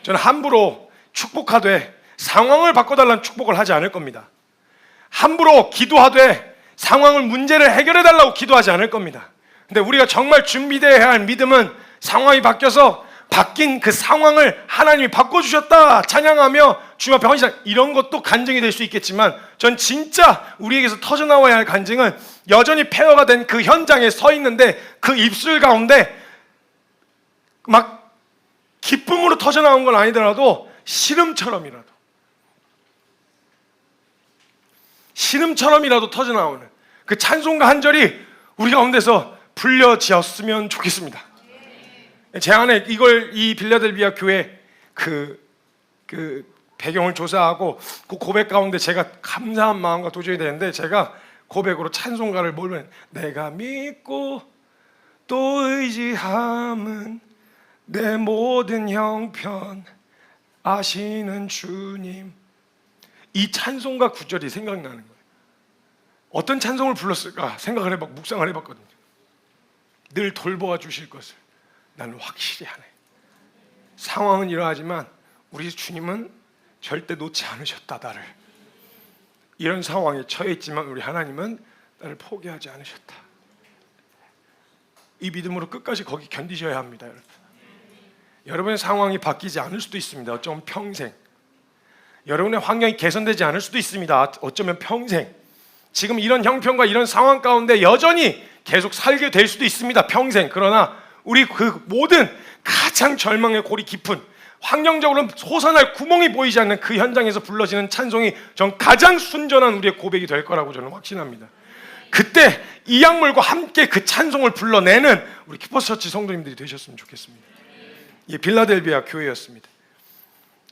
저는 함부로 축복하되 상황을 바꿔달라는 축복을 하지 않을 겁니다. 함부로 기도하되 상황을, 문제를 해결해달라고 기도하지 않을 겁니다. 근데 우리가 정말 준비되어야 할 믿음은 상황이 바뀌어서 바뀐 그 상황을 하나님이 바꿔주셨다 찬양하며 주님 앞에 헌신한, 이런 것도 간증이 될 수 있겠지만, 전 진짜 우리에게서 터져나와야 할 간증은 여전히 폐허가 된 그 현장에 서 있는데 그 입술 가운데 막 기쁨으로 터져나온 건 아니더라도 신음처럼이라도 터져나오는 그 찬송가 한 절이 우리 가운데서 불려지었으면 좋겠습니다. 제 안에 이 빌라델비아 교회 그 배경을 조사하고 그 고백 가운데 제가 감사한 마음과 도전이 되는데, 제가 고백으로 찬송가를 모르면 내가 믿고 또 의지함은 내 모든 형편 아시는 주님, 이 찬송가 구절이 생각나는 거예요. 어떤 찬송을 불렀을까 생각을 묵상을 해봤거든요. 늘 돌보아 주실 것을 나는 확실히 하네. 상황은 이러하지만 우리 주님은 절대 놓지 않으셨다. 나를 이런 상황에 처해 있지만 우리 하나님은 나를 포기하지 않으셨다. 이 믿음으로 끝까지 거기 견디셔야 합니다. 여러분의 상황이 바뀌지 않을 수도 있습니다. 어쩌면 평생. 여러분의 환경이 개선되지 않을 수도 있습니다. 어쩌면 평생. 지금 이런 형편과 이런 상황 가운데 여전히 계속 살게 될 수도 있습니다. 평생. 그러나 우리 그 모든 가장 절망의 골이 깊은, 환경적으로는 솟아날 구멍이 보이지 않는 그 현장에서 불러지는 찬송이 전 가장 순전한 우리의 고백이 될 거라고 저는 확신합니다. 그때 이 약물과 함께 그 찬송을 불러내는 우리 키퍼스 처치 성도님들이 되셨으면 좋겠습니다. 이 빌라델비아 교회였습니다.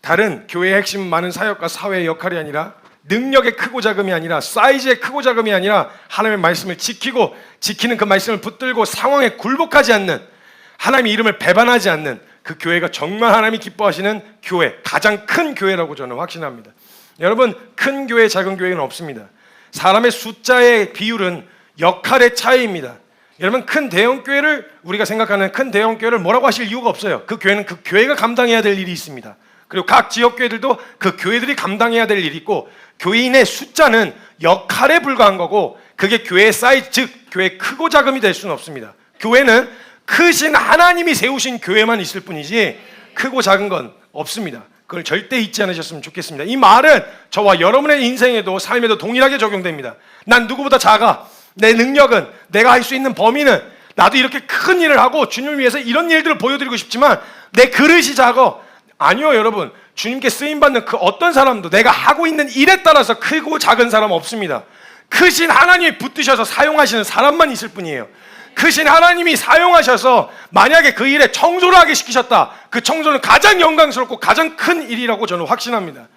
다른 교회의 핵심은 많은 사역과 사회의 역할이 아니라, 능력의 크고 작음이 아니라, 사이즈의 크고 작음이 아니라 하나님의 말씀을 지키고, 지키는 그 말씀을 붙들고 상황에 굴복하지 않는, 하나님의 이름을 배반하지 않는 그 교회가 정말 하나님이 기뻐하시는 교회, 가장 큰 교회라고 저는 확신합니다. 여러분, 큰 교회, 작은 교회는 없습니다. 사람의 숫자의 비율은 역할의 차이입니다. 여러분, 큰 대형 교회를, 우리가 생각하는 큰 대형 교회를 뭐라고 하실 이유가 없어요. 그 교회는 그 교회가 감당해야 될 일이 있습니다. 그리고 각 지역 교회들도 그 교회들이 감당해야 될 일이 있고, 교인의 숫자는 역할에 불과한 거고, 그게 교회의 사이즈, 즉 교회의 크고 작음이 될 수는 없습니다. 교회는 크신 하나님이 세우신 교회만 있을 뿐이지 크고 작은 건 없습니다. 그걸 절대 잊지 않으셨으면 좋겠습니다. 이 말은 저와 여러분의 인생에도, 삶에도 동일하게 적용됩니다. 난 누구보다 작아. 내 능력은, 내가 할 수 있는 범위는, 나도 이렇게 큰 일을 하고 주님을 위해서 이런 일들을 보여드리고 싶지만 내 그릇이 작아. 아니요, 여러분. 주님께 쓰임받는 그 어떤 사람도 내가 하고 있는 일에 따라서 크고 작은 사람 없습니다. 크신 하나님이 붙드셔서 사용하시는 사람만 있을 뿐이에요. 크신 하나님이 사용하셔서 만약에 그 일에 청소를 하게 시키셨다, 그 청소는 가장 영광스럽고 가장 큰 일이라고 저는 확신합니다.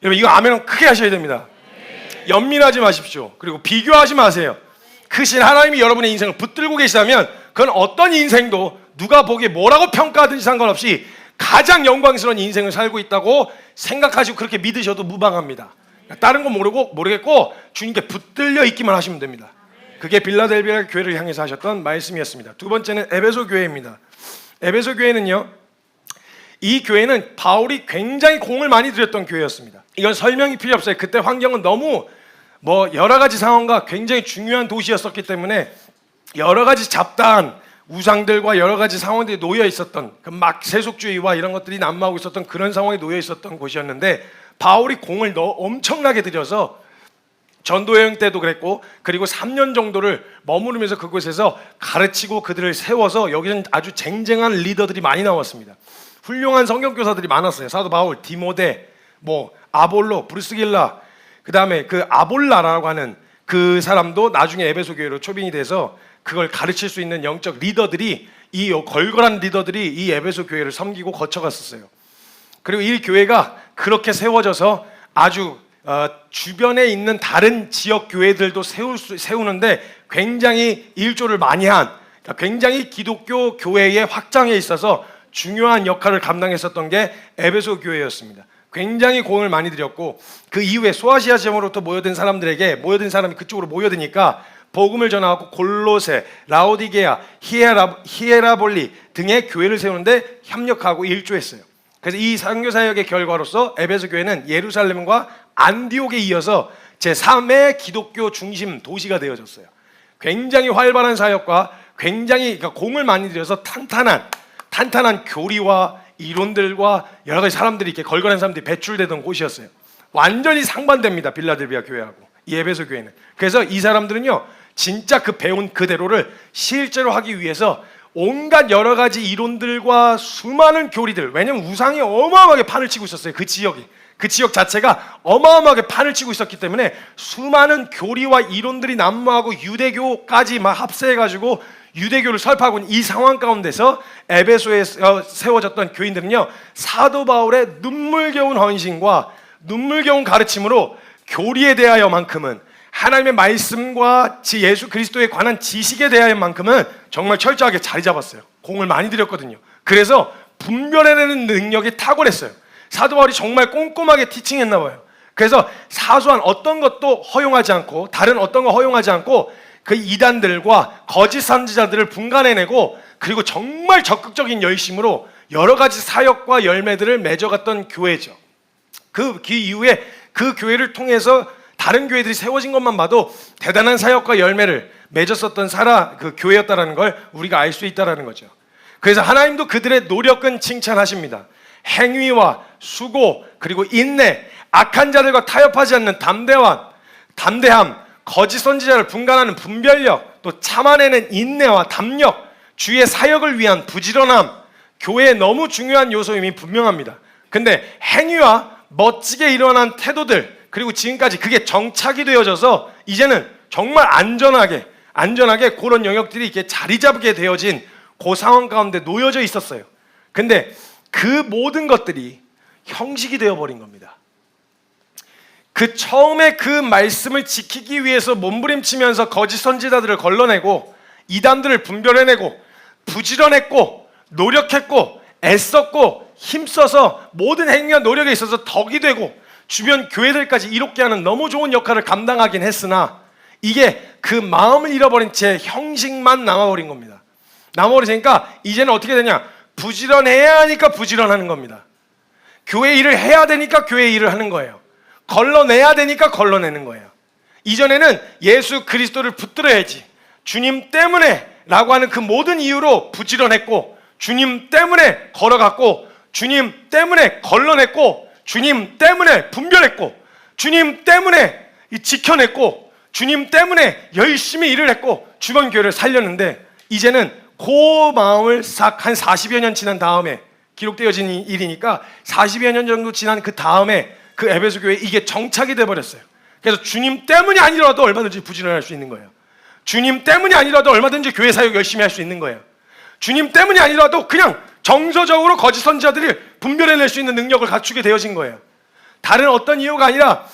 여러분, 이거 아멘은 크게 하셔야 됩니다. 연민하지 마십시오. 그리고 비교하지 마세요. 크신 하나님이 여러분의 인생을 붙들고 계시다면 그건 어떤 인생도 누가 보기에 뭐라고 평가하든지 상관없이 가장 영광스러운 인생을 살고 있다고 생각하시고 그렇게 믿으셔도 무방합니다. 다른 건 모르겠고 주님께 붙들려 있기만 하시면 됩니다. 그게 빌라델비아 교회를 향해서 하셨던 말씀이었습니다. 두 번째는 에베소 교회입니다. 에베소 교회는요, 이 교회는 바울이 굉장히 공을 많이 들였던 교회였습니다. 이건 설명이 필요 없어요. 그때 환경은 너무 여러 가지 상황과 굉장히 중요한 도시였었기 때문에 여러 가지 잡다한 우상들과 여러 가지 상황들이 놓여 있었던, 그 막 세속주의와 이런 것들이 난무하고 있었던 그런 상황에 놓여 있었던 곳이었는데, 바울이 공을 엄청나게 들여서 전도 여행 때도 그랬고, 그리고 3년 정도를 머무르면서 그곳에서 가르치고 그들을 세워서 여기는 아주 쟁쟁한 리더들이 많이 나왔습니다. 훌륭한 성경교사들이 많았어요. 사도 바울, 디모데, 아볼로, 브루스길라, 그 다음에 그 아볼라라고 하는 그 사람도 나중에 에베소 교회로 초빙이 돼서 그걸 가르칠 수 있는 영적 리더들이, 이 걸걸한 리더들이 이 에베소 교회를 섬기고 거쳐갔었어요. 그리고 이 교회가 그렇게 세워져서 아주 주변에 있는 다른 지역 교회들도 세우는데 굉장히 일조를 많이 한, 굉장히 기독교 교회의 확장에 있어서 중요한 역할을 감당했었던 게 에베소 교회였습니다. 굉장히 공을 많이 들였고, 그 이후에 소아시아 지역으로부터 모여든 사람이 그쪽으로 모여드니까 복음을 전하고 골로새, 라오디게아, 히에라볼리 등의 교회를 세우는데 협력하고 일조했어요. 그래서 이 선교 사역의 결과로서 에베소 교회는 예루살렘과 안디옥에 이어서 제3의 기독교 중심 도시가 되어졌어요. 굉장히 활발한 사역과 굉장히 공을 많이 들여서 탄탄한 교리와 이론들과 여러 가지 사람들이, 이렇게 걸걸한 사람들이 배출되던 곳이었어요. 완전히 상반됩니다, 빌라델비아 교회하고 이 에베소 교회는. 그래서 이 사람들은요, 진짜 그 배운 그대로를 실제로 하기 위해서 온갖 여러 가지 이론들과 수많은 교리들, 왜냐면 우상이 어마어마하게 판을 치고 있었어요. 그 지역 자체가 어마어마하게 판을 치고 있었기 때문에 수많은 교리와 이론들이 난무하고 유대교까지 막 합세해가지고 유대교를 설파하고 있는 이 상황 가운데서 에베소에 세워졌던 교인들은요, 사도 바울의 눈물겨운 헌신과 눈물겨운 가르침으로 교리에 대하여만큼은, 하나님의 말씀과 예수 그리스도에 관한 지식에 대하여만큼은 정말 철저하게 자리 잡았어요. 공을 많이 들였거든요. 그래서 분별해내는 능력이 탁월했어요. 사도 바울이 정말 꼼꼼하게 티칭했나 봐요. 그래서 사소한 어떤 것도 허용하지 않고, 다른 어떤 거 허용하지 않고 그 이단들과 거짓 선지자들을 분간해내고, 그리고 정말 적극적인 열심으로 여러 가지 사역과 열매들을 맺어갔던 교회죠. 그 이후에 그 교회를 통해서 다른 교회들이 세워진 것만 봐도 대단한 사역과 열매를 맺었었던 그 교회였다는 걸 우리가 알 수 있다는 거죠. 그래서 하나님도 그들의 노력은 칭찬하십니다. 행위와 수고, 그리고 인내, 악한 자들과 타협하지 않는 담대함, 거짓 선지자를 분간하는 분별력, 또 참아내는 인내와 담력, 주의 사역을 위한 부지런함, 교회의 너무 중요한 요소임이 분명합니다. 근데 행위와 멋지게 일어난 태도들, 그리고 지금까지 그게 정착이 되어져서 이제는 정말 안전하게 그런 영역들이 이렇게 자리 잡게 되어진 그 상황 가운데 놓여져 있었어요. 근데 그 모든 것들이 형식이 되어버린 겁니다. 그 처음에 그 말씀을 지키기 위해서 몸부림치면서 거짓 선지자들을 걸러내고 이단들을 분별해내고 부지런했고 노력했고 애썼고 힘써서 모든 행위와 노력에 있어서 덕이 되고 주변 교회들까지 이롭게 하는 너무 좋은 역할을 감당하긴 했으나, 이게 그 마음을 잃어버린 채 형식만 남아버린 겁니다. 남아버리니까 이제는 어떻게 되냐, 부지런해야 하니까 부지런하는 겁니다. 교회 일을 해야 되니까 교회 일을 하는 거예요. 걸러내야 되니까 걸러내는 거예요. 이전에는 예수 그리스도를 붙들어야지, 주님 때문에 라고 하는 그 모든 이유로 부지런했고, 주님 때문에 걸어갔고, 주님 때문에 걸러냈고, 주님 때문에 분별했고, 주님 때문에 지켜냈고, 주님 때문에 열심히 일을 했고 주변 교회를 살렸는데, 이제는 그 마음을 싹 한 40여 년 지난 다음에, 기록되어진 일이니까 40여 년 정도 지난 그 다음에 그 에베소 교회에 이게 정착이 돼버렸어요. 그래서 주님 때문이 아니라도 얼마든지 부지런할 수 있는 거예요. 주님 때문이 아니라도 얼마든지 교회 사역 열심히 할 수 있는 거예요. 주님 때문이 아니라도 그냥 정서적으로 거짓 선지자들이 분별해낼 수 있는 능력을 갖추게 되어진 거예요. 다른 어떤 이유가 아니라,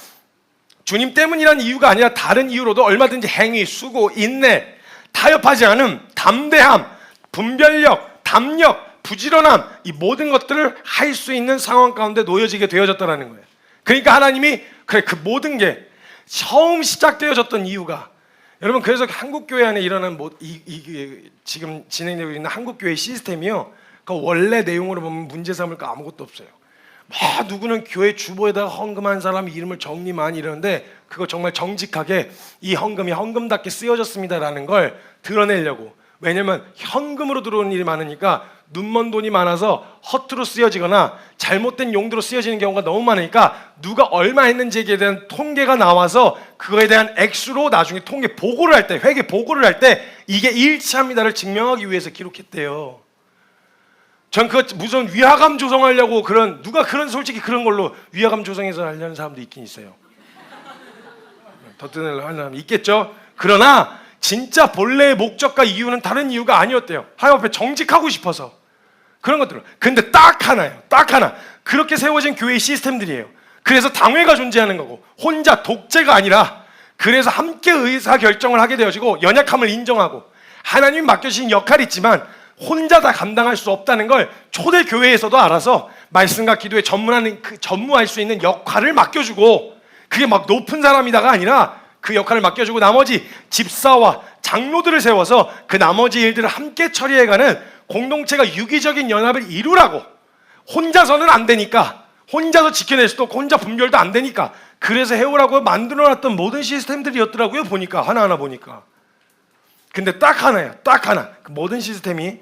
주님 때문이라는 이유가 아니라 다른 이유로도 얼마든지 행위, 수고, 인내, 타협하지 않음, 담대함, 분별력, 담력, 부지런함, 이 모든 것들을 할 수 있는 상황 가운데 놓여지게 되어졌다는 거예요. 그러니까 하나님이 그 모든 게 처음 시작되어졌던 이유가, 여러분, 그래서 한국교회 안에 일어난 지금 진행되고 있는 한국교회 시스템이요, 그 원래 내용으로 보면 문제 삼을 거 아무것도 없어요. 누구는 교회 주보에다가 헌금한 사람 이름을 정리 많이 이러는데, 그거 정말 정직하게 이 헌금이 헌금답게 쓰여졌습니다라는 걸 드러내려고 왜냐면 현금으로 들어오는 일이 많으니까 눈먼 돈이 많아서 허투루 쓰여지거나 잘못된 용도로 쓰여지는 경우가 너무 많으니까 누가 얼마 했는지에 대한 통계가 나와서 그거에 대한 액수로 나중에 통계 보고를 할 때, 회계 보고를 할 때 이게 일치합니다를 증명하기 위해서 기록했대요. 전 그거 무슨 위화감 조성하려고 누가 솔직히 그런 걸로 위화감 조성해서 하려는 사람도 있긴 있어요. 덧뜨내려고 하는 사람 있겠죠. 그러나 진짜 본래의 목적과 이유는 다른 이유가 아니었대요. 하나님 앞에 정직하고 싶어서 그런 것들은. 근데 딱 하나예요. 딱 하나. 그렇게 세워진 교회의 시스템들이에요. 그래서 당회가 존재하는 거고 혼자 독재가 아니라 그래서 함께 의사결정을 하게 되어지고 연약함을 인정하고 하나님이 맡겨주신 역할이 있지만 혼자 다 감당할 수 없다는 걸 초대 교회에서도 알아서 말씀과 기도에 전무할 수 있는 역할을 맡겨주고 그게 막 높은 사람이다가 아니라 그 역할을 맡겨주고 나머지 집사와 장로들을 세워서 그 나머지 일들을 함께 처리해가는 공동체가 유기적인 연합을 이루라고. 혼자서는 안 되니까, 혼자서 지켜낼 수도 없고 혼자 분별도 안 되니까 그래서 해오라고 만들어놨던 모든 시스템들이었더라고요. 보니까 하나하나 보니까. 근데 딱 하나야. 딱 하나. 그 모든 시스템이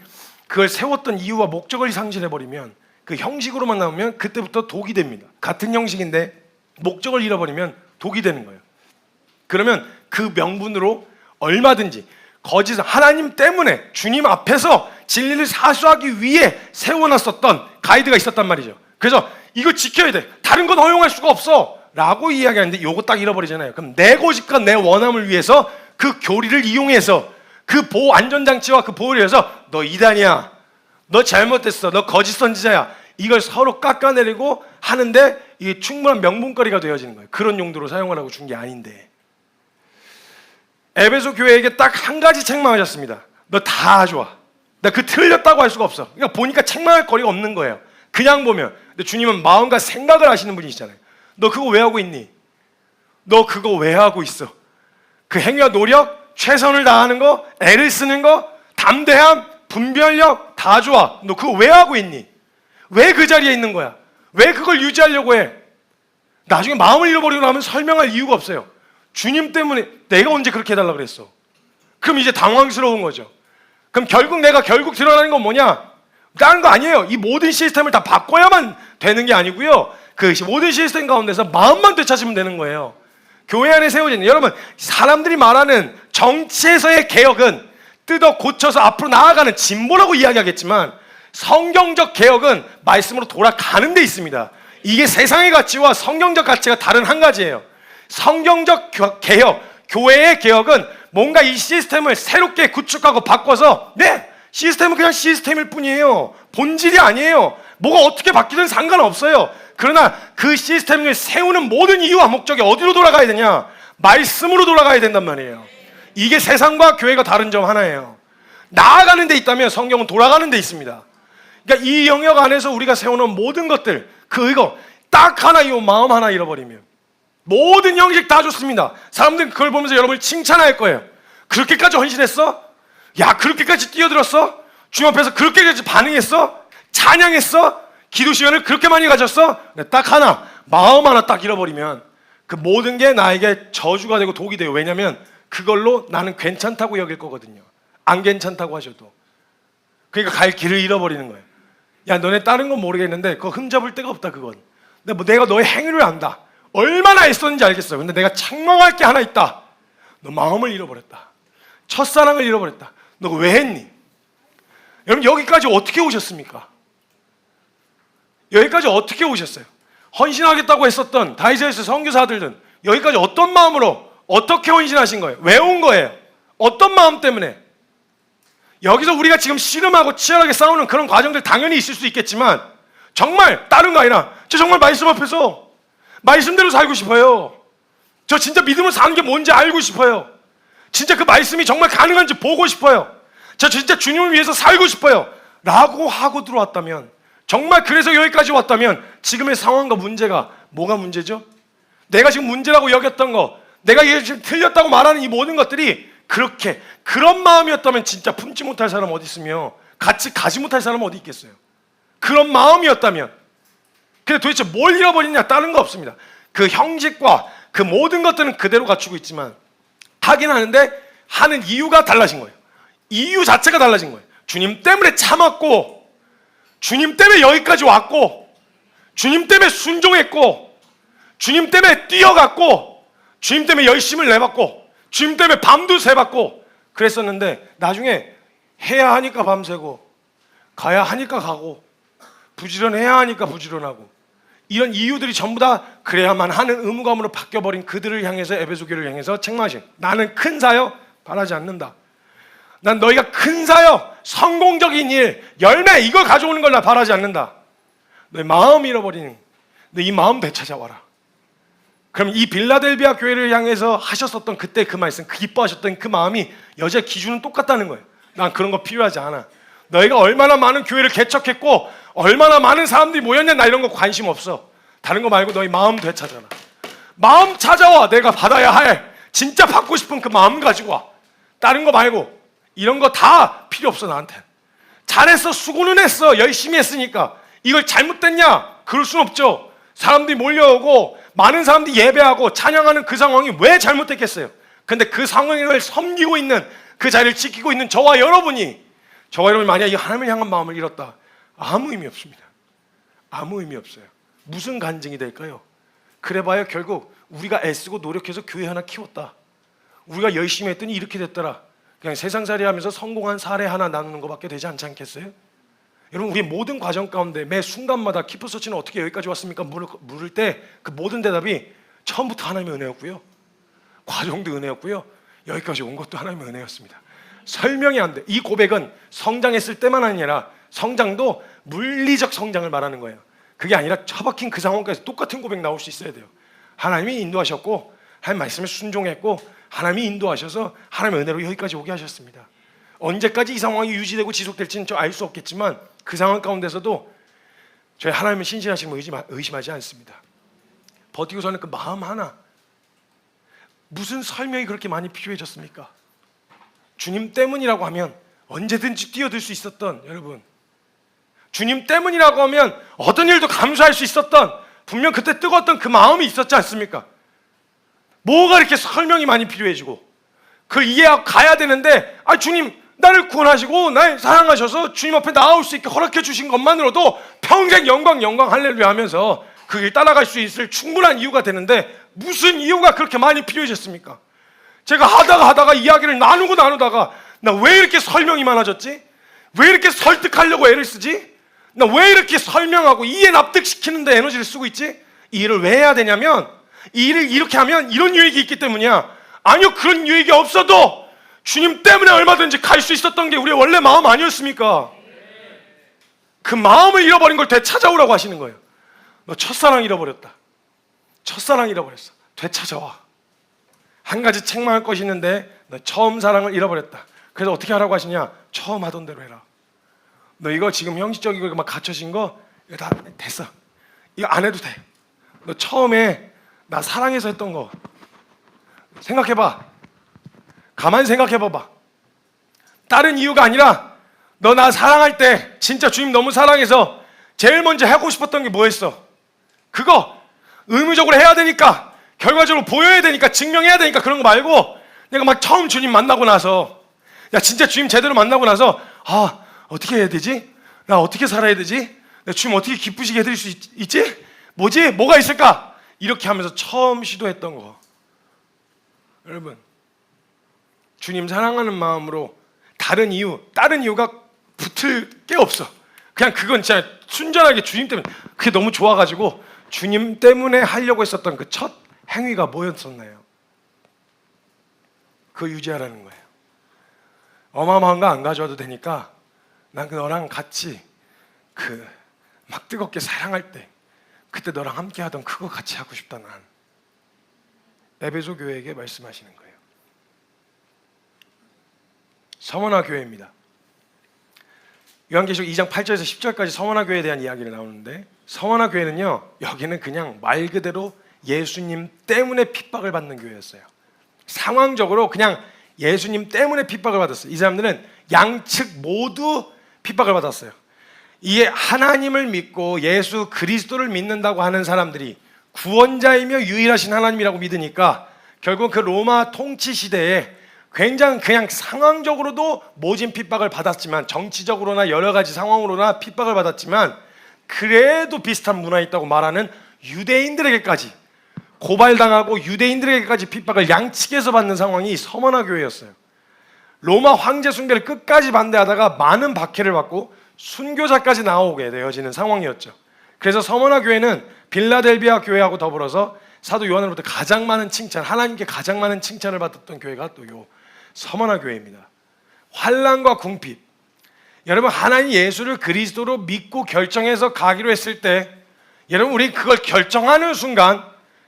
그걸 세웠던 이유와 목적을 상실해버리면, 그 형식으로만 나오면 그때부터 독이 됩니다. 같은 형식인데 목적을 잃어버리면 독이 되는 거예요. 그러면 그 명분으로 얼마든지 거짓, 하나님 때문에 주님 앞에서 진리를 사수하기 위해 세워놨었던 가이드가 있었단 말이죠. 그래서 이거 지켜야 돼, 다른 건 허용할 수가 없어 라고 이야기하는데 요거 딱 잃어버리잖아요. 그럼 내 고집과 내 원함을 위해서 그 교리를 이용해서 그 보호 안전장치와 그 보호를 위해서 너 이단이야, 너 잘못했어, 너 거짓 선지자야, 이걸 서로 깎아내리고 하는데 이게 충분한 명분거리가 되어지는 거예요. 그런 용도로 사용하라고 준 게 아닌데. 에베소 교회에게 딱 한 가지 책망하셨습니다. 너 다 좋아, 나 그 틀렸다고 할 수가 없어. 그러니까 보니까 책망할 거리가 없는 거예요. 그냥 보면. 근데 주님은 마음과 생각을 아시는 분이시잖아요. 너 그거 왜 하고 있니? 너 그거 왜 하고 있어? 그 행위와 노력, 최선을 다하는 거, 애를 쓰는 거, 담대함, 분별력 다 좋아. 너 그거 왜 하고 있니? 왜 그 자리에 있는 거야? 왜 그걸 유지하려고 해? 나중에 마음을 잃어버리고 나면 설명할 이유가 없어요. 주님 때문에. 내가 언제 그렇게 해달라고 그랬어? 그럼 이제 당황스러운 거죠. 그럼 내가 결국 드러나는 건 뭐냐? 다른 거 아니에요. 이 모든 시스템을 다 바꿔야만 되는 게 아니고요. 그 모든 시스템 가운데서 마음만 되찾으면 되는 거예요. 교회 안에 세워진, 여러분, 사람들이 말하는 정치에서의 개혁은 뜯어 고쳐서 앞으로 나아가는 진보라고 이야기하겠지만 성경적 개혁은 말씀으로 돌아가는 데 있습니다. 이게 세상의 가치와 성경적 가치가 다른 한 가지예요. 성경적 개혁, 교회의 개혁은 뭔가 이 시스템을 새롭게 구축하고 바꿔서, 네, 시스템은 그냥 시스템일 뿐이에요. 본질이 아니에요. 뭐가 어떻게 바뀌든 상관없어요. 그러나 그 시스템을 세우는 모든 이유와 목적이 어디로 돌아가야 되냐? 말씀으로 돌아가야 된단 말이에요. 이게 세상과 교회가 다른 점 하나예요. 나아가는 데 있다면 성경은 돌아가는 데 있습니다. 그러니까 이 영역 안에서 우리가 세워놓은 모든 것들, 이거 딱 하나, 이 마음 하나 잃어버리면 모든 형식 다 좋습니다. 사람들은 그걸 보면서 여러분을 칭찬할 거예요. 그렇게까지 헌신했어? 야, 그렇게까지 뛰어들었어? 주님 앞에서 그렇게까지 반응했어? 찬양했어? 기도 시간을 그렇게 많이 가졌어? 딱 하나, 마음 하나 딱 잃어버리면 그 모든 게 나에게 저주가 되고 독이 돼요. 왜냐하면 그걸로 나는 괜찮다고 여길 거거든요. 안 괜찮다고 하셔도. 그러니까 갈 길을 잃어버리는 거예요. 야, 너네 다른 건 모르겠는데 그거 흠잡을 데가 없다, 그건. 근데 내가 너의 행위를 안다. 얼마나 애썼는지 알겠어. 근데 내가 책망할 게 하나 있다. 너 마음을 잃어버렸다. 첫사랑을 잃어버렸다. 너 왜 했니? 여러분, 여기까지 어떻게 오셨습니까? 여기까지 어떻게 오셨어요? 헌신하겠다고 했었던 다이제스 선교사들은 여기까지 어떤 마음으로 어떻게 헌신하신 거예요? 왜 온 거예요? 어떤 마음 때문에? 여기서 우리가 지금 씨름하고 치열하게 싸우는 그런 과정들 당연히 있을 수 있겠지만 정말 다른 거 아니라 저 정말 말씀 앞에서 말씀대로 살고 싶어요. 저 진짜 믿음을 사는 게 뭔지 알고 싶어요. 진짜 그 말씀이 정말 가능한지 보고 싶어요. 저 진짜 주님을 위해서 살고 싶어요 라고 하고 들어왔다면, 정말 그래서 여기까지 왔다면 지금의 상황과 문제가 뭐가 문제죠? 내가 지금 문제라고 여겼던 거, 내가 이게 지금 틀렸다고 말하는 이 모든 것들이 그런 마음이었다면 진짜 품지 못할 사람 어디 있으며 같이 가지 못할 사람 어디 있겠어요? 그런 마음이었다면. 근데 도대체 뭘 잃어버리냐? 다른 거 없습니다. 그 형식과 그 모든 것들은 그대로 갖추고 있지만 하긴 하는데 하는 이유가 달라진 거예요. 이유 자체가 달라진 거예요. 주님 때문에 참았고, 주님 때문에 여기까지 왔고, 주님 때문에 순종했고, 주님 때문에 뛰어갔고, 주님 때문에 열심을 내봤고, 주님 때문에 밤도 새봤고 그랬었는데, 나중에 해야 하니까 밤새고, 가야 하니까 가고, 부지런해야 하니까 부지런하고, 이런 이유들이 전부 다 그래야만 하는 의무감으로 바뀌어버린 그들을 향해서, 에베소 교회를 향해서 책망하신, 나는 큰 사역 바라지 않는다. 난 너희가 큰 사역, 성공적인 일, 열매 이걸 가져오는 걸 나 바라지 않는다. 너희 마음 잃어버리는, 너희 이 마음 되찾아와라. 그럼 이 빌라델비아 교회를 향해서 하셨었던 그때 그 말씀, 그 기뻐하셨던 그 마음이 여전히 기준은 똑같다는 거예요. 난 그런 거 필요하지 않아. 너희가 얼마나 많은 교회를 개척했고 얼마나 많은 사람들이 모였냐, 나 이런 거 관심 없어. 다른 거 말고 너희 마음 되찾아라. 마음 찾아와. 내가 받아야 할, 진짜 받고 싶은 그 마음 가지고 와. 다른 거 말고 이런 거 다 필요 없어. 나한테 잘했어, 수고는 했어, 열심히 했으니까. 이걸 잘못됐냐? 그럴 순 없죠. 사람들이 몰려오고 많은 사람들이 예배하고 찬양하는 그 상황이 왜 잘못됐겠어요? 근데 그 상황을 섬기고 있는, 그 자리를 지키고 있는 저와 여러분이 만약 이 하나님을 향한 마음을 잃었다, 아무 의미 없습니다. 아무 의미 없어요. 무슨 간증이 될까요? 그래봐야 결국 우리가 애쓰고 노력해서 교회 하나 키웠다, 우리가 열심히 했더니 이렇게 됐더라, 그냥 세상살이 하면서 성공한 사례 하나 나누는 것밖에 되지 않지 않겠어요? 여러분, 우리 모든 과정 가운데 매 순간마다 키프서치는 어떻게 여기까지 왔습니까? 물을 때 그 모든 대답이 처음부터 하나님의 은혜였고요, 과정도 은혜였고요, 여기까지 온 것도 하나님의 은혜였습니다. 설명이 안 돼. 이 고백은 성장했을 때만 아니라 성장도 물리적 성장을 말하는 거예요. 그게 아니라 처박힌 그 상황까지 똑같은 고백 나올 수 있어야 돼요. 하나님이 인도하셨고, 하나님 말씀에 순종했고, 하나님이 인도하셔서 하나님의 은혜로 여기까지 오게 하셨습니다. 언제까지 이 상황이 유지되고 지속될지는 좀 알 수 없겠지만, 그 상황 가운데서도 저희 하나님의 신실하심을 의심하지 않습니다. 버티고 서는 그 마음 하나, 무슨 설명이 그렇게 많이 필요해졌습니까? 주님 때문이라고 하면 언제든지 뛰어들 수 있었던, 여러분, 주님 때문이라고 하면 어떤 일도 감수할 수 있었던, 분명 그때 뜨거웠던 그 마음이 있었지 않습니까? 뭐가 이렇게 설명이 많이 필요해지고 그걸 이해하고 가야 되는데, 주님 나를 구원하시고 날 사랑하셔서 주님 앞에 나올 수 있게 허락해 주신 것만으로도 평생 영광 할렐루야 하면서 그 길 따라갈 수 있을 충분한 이유가 되는데, 무슨 이유가 그렇게 많이 필요해졌습니까? 제가 하다가 이야기를 나누다가 나 왜 이렇게 설명이 많아졌지? 왜 이렇게 설득하려고 애를 쓰지? 나 왜 이렇게 설명하고 이해 납득시키는데 에너지를 쓰고 있지? 이 일을 왜 해야 되냐면, 이 일을 이렇게 하면 이런 유익이 있기 때문이야. 아니요, 그런 유익이 없어도 주님 때문에 얼마든지 갈 수 있었던 게 우리의 원래 마음 아니었습니까? 그 마음을 잃어버린 걸 되찾아오라고 하시는 거예요. 너 첫사랑 잃어버렸다. 첫사랑 잃어버렸어. 되찾아와. 한 가지 책망할 것이 있는데 너 처음 사랑을 잃어버렸다. 그래서 어떻게 하라고 하시냐? 처음 하던 대로 해라. 너 이거 지금 형식적이고 막 갖춰진 거 이거 다 됐어. 이거 안 해도 돼. 너 처음에 나 사랑해서 했던 거 생각해봐. 가만히 생각해봐봐. 다른 이유가 아니라 너 나 사랑할 때 진짜 주님 너무 사랑해서 제일 먼저 하고 싶었던 게 뭐였어? 그거 의무적으로 해야 되니까, 결과적으로 보여야 되니까, 증명해야 되니까 그런 거 말고, 내가 막 처음 주님 만나고 나서, 야 진짜 주님 제대로 만나고 나서, 어떻게 해야 되지? 나 어떻게 살아야 되지? 나 주님 어떻게 기쁘시게 해드릴 수 있지? 뭐지? 뭐가 있을까? 이렇게 하면서 처음 시도했던 거. 여러분, 주님 사랑하는 마음으로 다른 이유가 붙을 게 없어. 그냥 그건 진짜 순전하게 주님 때문에, 그게 너무 좋아가지고 주님 때문에 하려고 했었던 그 첫 행위가 뭐였었나요? 그거 유지하라는 거예요. 어마어마한 거 안 가져와도 되니까 난 너랑 같이 그 막 뜨겁게 사랑할 때 그때 너랑 함께 하던 그거 같이 하고 싶다. 난 에베소 교회에게 말씀하시는 거예요. 서머나 교회입니다. 요한계시록 2장 8절에서 10절까지 서머나 교회에 대한 이야기를 나오는데, 서머나 교회는요, 여기는 그냥 말 그대로 예수님 때문에 핍박을 받는 교회였어요. 상황적으로 그냥 예수님 때문에 핍박을 받았어요. 이 사람들은 양측 모두 핍박을 받았어요. 이게 하나님을 믿고 예수 그리스도를 믿는다고 하는 사람들이 구원자이며 유일하신 하나님이라고 믿으니까 결국 그 로마 통치 시대에 굉장히 그냥 상황적으로도 모진 핍박을 받았지만, 정치적으로나 여러 가지 상황으로나 핍박을 받았지만, 그래도 비슷한 문화에 있다고 말하는 유대인들에게까지 고발당하고 유대인들에게까지 핍박을 양측에서 받는 상황이 서머나 교회였어요. 로마 황제 숭배를 끝까지 반대하다가 많은 박해를 받고 순교자까지 나오게 되어지는 상황이었죠. 그래서 서머나 교회는 빌라델비아 교회하고 더불어서 사도 요한으로부터 가장 많은 칭찬, 하나님께 가장 많은 칭찬을 받았던 교회가 또 요 서머나 교회입니다. 환난과 궁핍, 여러분 하나님 예수를 그리스도로 믿고 결정해서 가기로 했을 때, 여러분 우리 그걸 결정하는 순간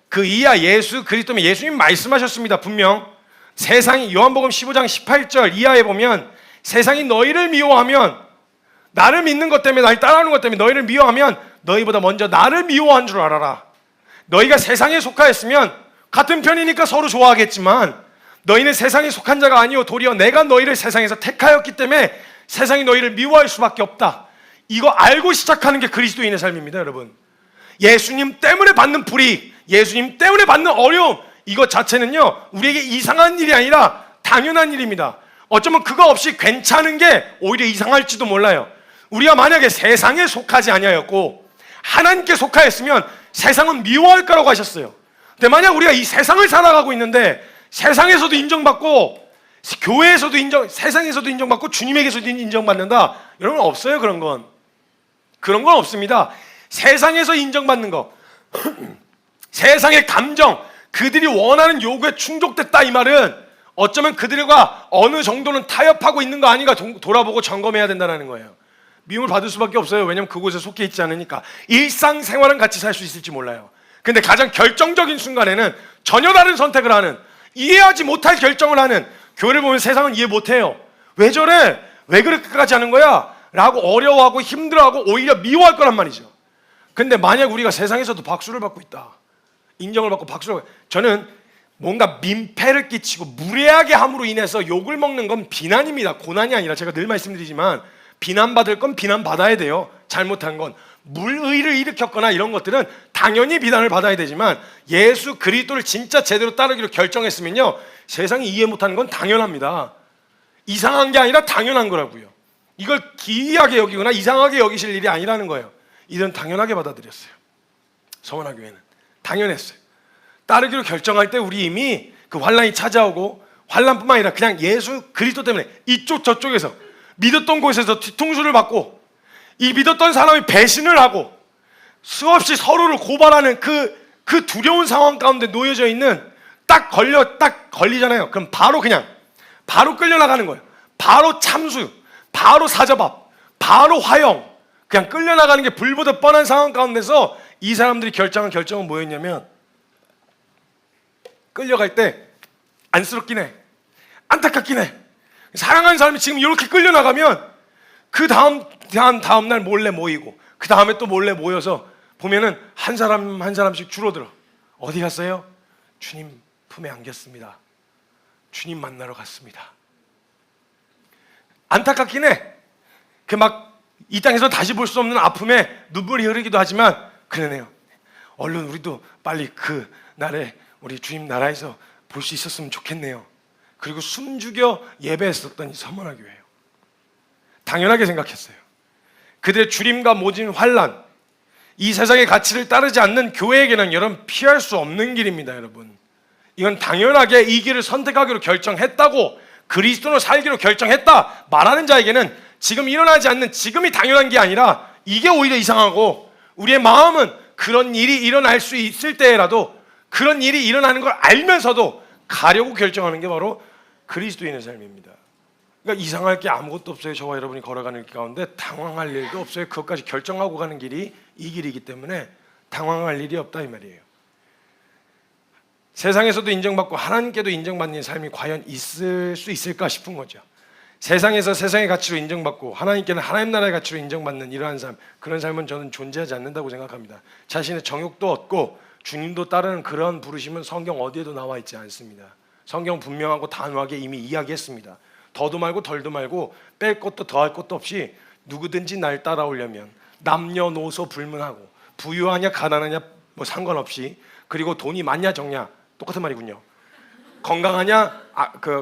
그 이하 예수 그리스도면, 예수님 말씀하셨습니다. 분명 세상이, 요한복음 15장 18절 이하에 보면, 세상이 너희를 미워하면, 나를 믿는 것 때문에, 나를 따라하는 것 때문에 너희를 미워하면 너희보다 먼저 나를 미워한 줄 알아라. 너희가 세상에 속하였으면 같은 편이니까 서로 좋아하겠지만, 너희는 세상에 속한 자가 아니요 도리어 내가 너희를 세상에서 택하였기 때문에 세상이 너희를 미워할 수밖에 없다. 이거 알고 시작하는 게 그리스도인의 삶입니다. 여러분, 예수님 때문에 받는 불이익, 예수님 때문에 받는 어려움, 이것 자체는요 우리에게 이상한 일이 아니라 당연한 일입니다. 어쩌면 그거 없이 괜찮은 게 오히려 이상할지도 몰라요. 우리가 만약에 세상에 속하지 아니하였고 하나님께 속하였으면 세상은 미워할 거라고 하셨어요. 근데 만약 우리가 이 세상을 살아가고 있는데 세상에서도 인정받고 교회에서도 세상에서도 인정받고 주님에게서도 인정받는다, 여러분 없어요. 그런 건 없습니다. 세상에서 인정받는 거 세상의 감정, 그들이 원하는 요구에 충족됐다, 이 말은 어쩌면 그들과 어느 정도는 타협하고 있는 거 아닌가 돌아보고 점검해야 된다는 거예요. 미움을 받을 수밖에 없어요. 왜냐하면 그곳에 속해 있지 않으니까. 일상생활은 같이 살 수 있을지 몰라요. 근데 가장 결정적인 순간에는 전혀 다른 선택을 하는, 이해하지 못할 결정을 하는, 교회를 보면 세상은 이해 못해요. 왜 저래? 왜 그렇게까지 하는 거야? 라고 어려워하고 힘들어하고 오히려 미워할 거란 말이죠. 근데 만약 우리가 세상에서도 박수를 받고 있다, 인정을 받고 박수를 받고, 저는 뭔가 민폐를 끼치고 무례하게 함으로 인해서 욕을 먹는 건 비난입니다. 고난이 아니라, 제가 늘 말씀드리지만 비난받을 건 비난받아야 돼요. 잘못한 건 물의를 일으켰거나 이런 것들은 당연히 비난을 받아야 되지만, 예수 그리스도를 진짜 제대로 따르기로 결정했으면요 세상이 이해 못하는 건 당연합니다. 이상한 게 아니라 당연한 거라고요. 이걸 기이하게 여기거나 이상하게 여기실 일이 아니라는 거예요. 이들은 당연하게 받아들였어요. 서머나 교회는 당연했어요. 따르기로 결정할 때 우리 이미 그 환난이 찾아오고, 환난뿐만 아니라 그냥 예수 그리스도 때문에 이쪽 저쪽에서 믿었던 곳에서 뒤통수를 받고, 이 믿었던 사람이 배신을 하고 수없이 서로를 고발하는 그 두려운 상황 가운데 놓여져 있는, 딱 걸리잖아요. 그럼 바로 끌려나가는 거예요. 바로 참수, 바로 사자밥, 바로 화형, 그냥 끌려나가는 게 불보듯 뻔한 상황 가운데서 이 사람들이 결정한 결정은 뭐였냐면, 끌려갈 때 안쓰럽긴 해, 안타깝긴 해. 사랑하는 사람이 지금 이렇게 끌려나가면 그 다음 날 몰래 모이고, 그 다음에 또 몰래 모여서 보면은 한 사람 한 사람씩 줄어들어. 어디 갔어요? 주님 품에 안겼습니다. 주님 만나러 갔습니다. 안타깝긴 해. 그 막 이 땅에서 다시 볼 수 없는 아픔에 눈물이 흐르기도 하지만, 그러네요. 얼른 우리도 빨리 그 날에 우리 주님 나라에서 볼 수 있었으면 좋겠네요. 그리고 숨죽여 예배했었던 이 서머나 교회예요. 당연하게 생각했어요. 그들의 주림과 모진 환난, 이 세상의 가치를 따르지 않는 교회에게는 여러분 피할 수 없는 길입니다. 여러분, 이건 당연하게 이 길을 선택하기로 결정했다고, 그리스도로 살기로 결정했다 말하는 자에게는 지금 일어나지 않는 지금이 당연한 게 아니라 이게 오히려 이상하고, 우리의 마음은 그런 일이 일어날 수 있을 때라도 그런 일이 일어나는 걸 알면서도 가려고 결정하는 게 바로 그리스도인의 삶입니다. 그러니까 이상할 게 아무것도 없어요. 저와 여러분이 걸어가는 길 가운데 당황할 일도 없어요. 그것까지 결정하고 가는 길이 이 길이기 때문에 당황할 일이 없다, 이 말이에요. 세상에서도 인정받고 하나님께도 인정받는 삶이 과연 있을 수 있을까 싶은 거죠. 세상에서 세상의 가치로 인정받고 하나님께는 하나님 나라의 가치로 인정받는 이러한 삶, 그런 삶은 저는 존재하지 않는다고 생각합니다. 자신의 정욕도 얻고 주님도 따르는 그런 부르심은 성경 어디에도 나와 있지 않습니다. 성경 분명하고 단호하게 이미 이야기했습니다. 더도 말고 덜도 말고 뺄 것도 더할 것도 없이 누구든지 날 따라오려면 남녀노소 불문하고 부유하냐 가난하냐 뭐 상관없이, 그리고 돈이 많냐 적냐 똑같은 말이군요. 건강하냐,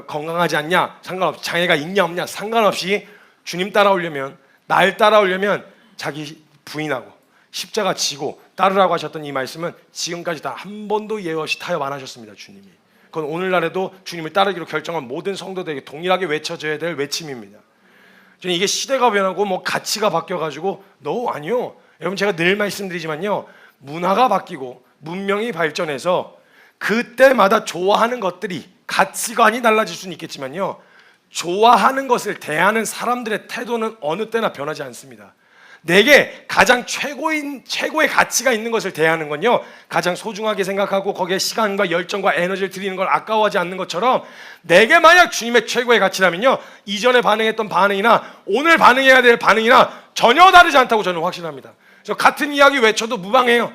건강하지 않냐 상관없이, 장애가 있냐 없냐 상관없이 주님 따라오려면, 날 따라오려면 자기 부인하고 십자가 지고 따르라고 하셨던 이 말씀은 지금까지 다 한 번도 예외 없이 타협 안 하셨습니다. 주님이. 그건 오늘날에도 주님을 따르기로 결정한 모든 성도들에게 동일하게 외쳐져야 될 외침입니다. 저는 이게 시대가 변하고 뭐 가치가 바뀌어가지고 아니요. 여러분, 제가 늘 말씀드리지만요, 문화가 바뀌고 문명이 발전해서 그때마다 좋아하는 것들이, 가치관이 달라질 수는 있겠지만요, 좋아하는 것을 대하는 사람들의 태도는 어느 때나 변하지 않습니다. 내게 가장 최고의 가치가 있는 것을 대하는 건요, 가장 소중하게 생각하고 거기에 시간과 열정과 에너지를 들이는 걸 아까워하지 않는 것처럼, 내게 만약 주님의 최고의 가치라면요, 이전에 반응했던 반응이나 오늘 반응해야 될 반응이나 전혀 다르지 않다고 저는 확신합니다. 그래서 같은 이야기 외쳐도 무방해요.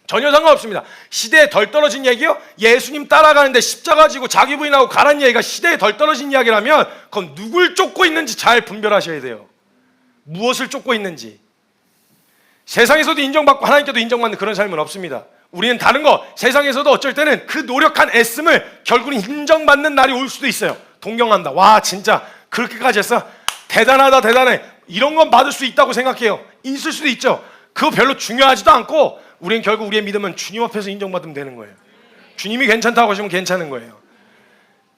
전혀 상관없습니다. 시대에 덜 떨어진 얘기요? 예수님 따라가는데 십자가 지고 자기 부인하고 가란 얘기가 시대에 덜 떨어진 이야기라면 그건 누굴 쫓고 있는지 잘 분별하셔야 돼요. 무엇을 쫓고 있는지. 세상에서도 인정받고 하나님께도 인정받는 그런 삶은 없습니다. 우리는 다른 거, 세상에서도 어쩔 때는 그 노력한 애씀을 결국은 인정받는 날이 올 수도 있어요. 동경한다. 와, 진짜 그렇게까지 했어? 대단하다, 대단해. 이런 건 받을 수 있다고 생각해요. 있을 수도 있죠. 그거 별로 중요하지도 않고, 우리는 결국 우리의 믿음은 주님 앞에서 인정받으면 되는 거예요. 주님이 괜찮다고 하시면 괜찮은 거예요.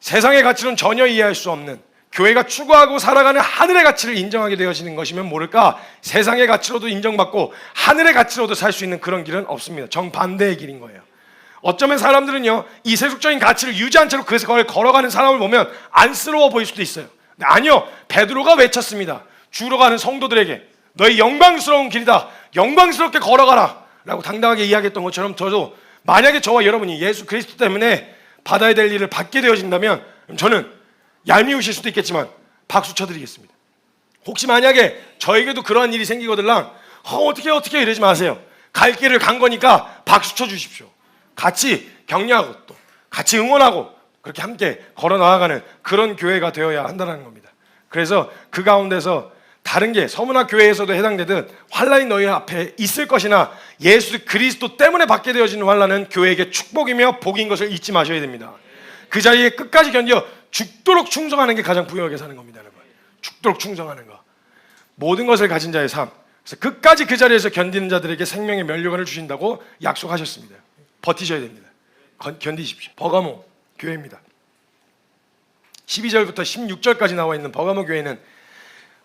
세상의 가치는 전혀 이해할 수 없는, 교회가 추구하고 살아가는 하늘의 가치를 인정하게 되어지는 것이면 모를까, 세상의 가치로도 인정받고 하늘의 가치로도 살 수 있는 그런 길은 없습니다. 정반대의 길인 거예요. 어쩌면 사람들은요, 이 세속적인 가치를 유지한 채로 그걸 걸어가는 사람을 보면 안쓰러워 보일 수도 있어요. 아니요, 베드로가 외쳤습니다. 주로 가는 성도들에게 너희 영광스러운 길이다, 영광스럽게 걸어가라 라고 당당하게 이야기했던 것처럼, 저도 만약에 저와 여러분이 예수 그리스도 때문에 받아야 될 일을 받게 되어진다면 저는 얄미우실 수도 있겠지만 박수 쳐드리겠습니다. 혹시 만약에 저에게도 그러한 일이 생기거들랑 어떻게 이러지 마세요. 갈 길을 간 거니까 박수 쳐주십시오. 같이 격려하고 또 같이 응원하고 그렇게 함께 걸어 나아가는 그런 교회가 되어야 한다는 겁니다. 그래서 그 가운데서 다른 게 서문화 교회에서도 해당되듯 환란이 너희 앞에 있을 것이나 예수 그리스도 때문에 받게 되어지는 환란은 교회에게 축복이며 복인 것을 잊지 마셔야 됩니다. 그 자리에 끝까지 견뎌 죽도록 충성하는 게 가장 부유하게 사는 겁니다, 여러분. 죽도록 충성하는 거. 모든 것을 가진 자의 삶. 그래서 끝까지 그 자리에서 견디는 자들에게 생명의 면류관을 주신다고 약속하셨습니다. 버티셔야 됩니다. 견디십시오. 버가모 교회입니다. 12절부터 16절까지 나와 있는 버가모 교회는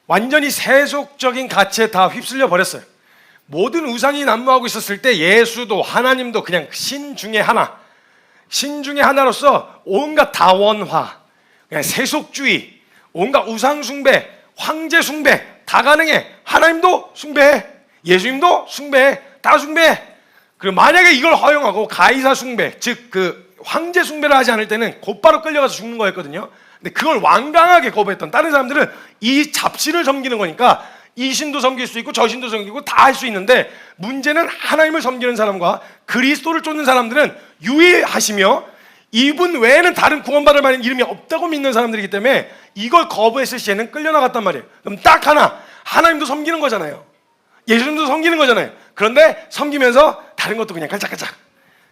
완전히 세속적인 가치에 다 휩쓸려 버렸어요. 모든 우상이 난무하고 있었을 때 예수도 하나님도 그냥 신 중에 하나로서 온갖 다원화, 그냥 세속주의, 온갖 우상 숭배, 황제 숭배 다 가능해. 하나님도 숭배해, 예수님도 숭배해, 다 숭배해. 그리고 만약에 이걸 허용하고 가이사 숭배, 즉 그 황제 숭배를 하지 않을 때는 곧바로 끌려가서 죽는 거였거든요. 근데 그걸 완강하게 거부했던 다른 사람들은 이 잡신을 섬기는 거니까 이 신도 섬길 수 있고 저 신도 섬기고 다 할 수 있는데, 문제는 하나님을 섬기는 사람과 그리스도를 쫓는 사람들은 유일하시며 이분 외에는 다른 구원받을 만한 이름이 없다고 믿는 사람들이기 때문에 이걸 거부했을 시에는 끌려나갔단 말이에요. 그럼 딱 하나, 하나님도 섬기는 거잖아요. 예수님도 섬기는 거잖아요. 그런데 섬기면서 다른 것도 그냥 깔짝깔짝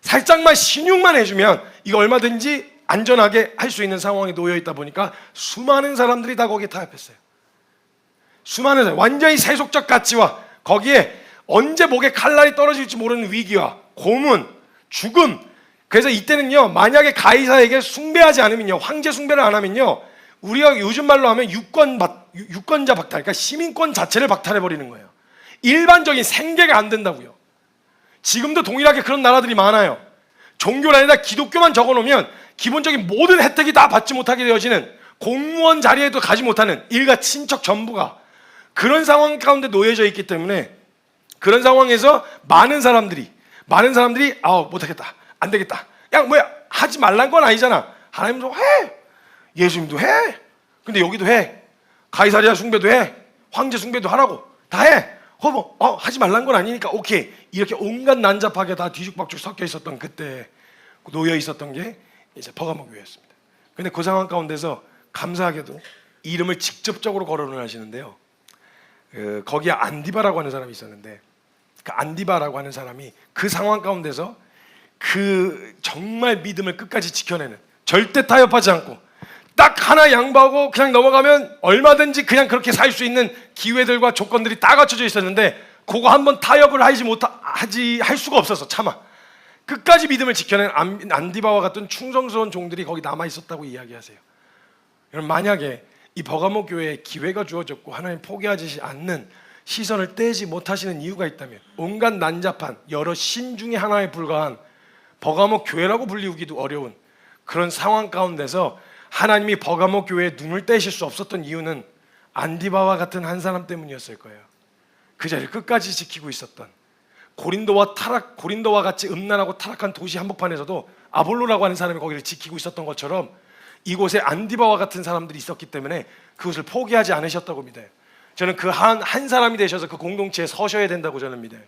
살짝만 신용만 해주면 이거 얼마든지 안전하게 할 수 있는 상황에 놓여 있다 보니까 수많은 사람들이 다 거기에 타협했어요. 수많은 사람, 완전히 세속적 가치와 거기에 언제 목에 칼날이 떨어질지 모르는 위기와 고문, 죽음. 그래서 이때는요, 만약에 가이사에게 숭배하지 않으면요, 황제 숭배를 안 하면요, 우리가 요즘 말로 하면 유권자 박탈, 그러니까 시민권 자체를 박탈해 버리는 거예요. 일반적인 생계가 안 된다고요. 지금도 동일하게 그런 나라들이 많아요. 종교는 아니라 기독교만 적어놓으면 기본적인 모든 혜택이 다 받지 못하게 되어지는, 공무원 자리에도 가지 못하는 일가 친척 전부가 그런 상황 가운데 놓여져 있기 때문에, 그런 상황에서 많은 사람들이 못하겠다, 안 되겠다, 야 뭐야 하지 말란 건 아니잖아. 하나님도 해, 예수님도 해, 근데 여기도 해, 가이사랴 숭배도 해, 황제 숭배도 하라고 다 해. 하지 말란 건 아니니까 오케이. 이렇게 온갖 난잡하게 다 뒤죽박죽 섞여 있었던 그때 놓여 있었던 게 이제 버가모 교회였습니다. 근데 그 상황 가운데서 감사하게도 이름을 직접적으로 거론을 하시는데요, 거기에 안디바라고 하는 사람이 있었는데, 그 안디바라고 하는 사람이 그 상황 가운데서 그 정말 믿음을 끝까지 지켜내는 절대 타협하지 않고 딱 하나 양보하고 그냥 넘어가면 얼마든지 그냥 그렇게 살 수 있는 기회들과 조건들이 다 갖춰져 있었는데 그거 한번 타협을 할 수가 없어서 참아 끝까지 믿음을 지켜낸 안디바와 같은 충성스러운 종들이 거기 남아 있었다고 이야기하세요. 여러분, 만약에 이 버가모 교회에 기회가 주어졌고 하나님 포기하지 않는 시선을 떼지 못하시는 이유가 있다면 온갖 난잡한 여러 신 중에 하나에 불과한 버가모 교회라고 불리우기도 어려운 그런 상황 가운데서 하나님이 버가모 교회에 눈을 떼실 수 없었던 이유는 안디바와 같은 한 사람 때문이었을 거예요. 그 자리를 끝까지 지키고 있었던 고린도와 같이 음란하고 타락한 도시 한복판에서도 아볼로라고 하는 사람이 거기를 지키고 있었던 것처럼 이곳에 안디바와 같은 사람들이 있었기 때문에 그것을 포기하지 않으셨다고 믿어요. 저는 그 한 사람이 되셔서 그 공동체에 서셔야 된다고 저는 믿어요.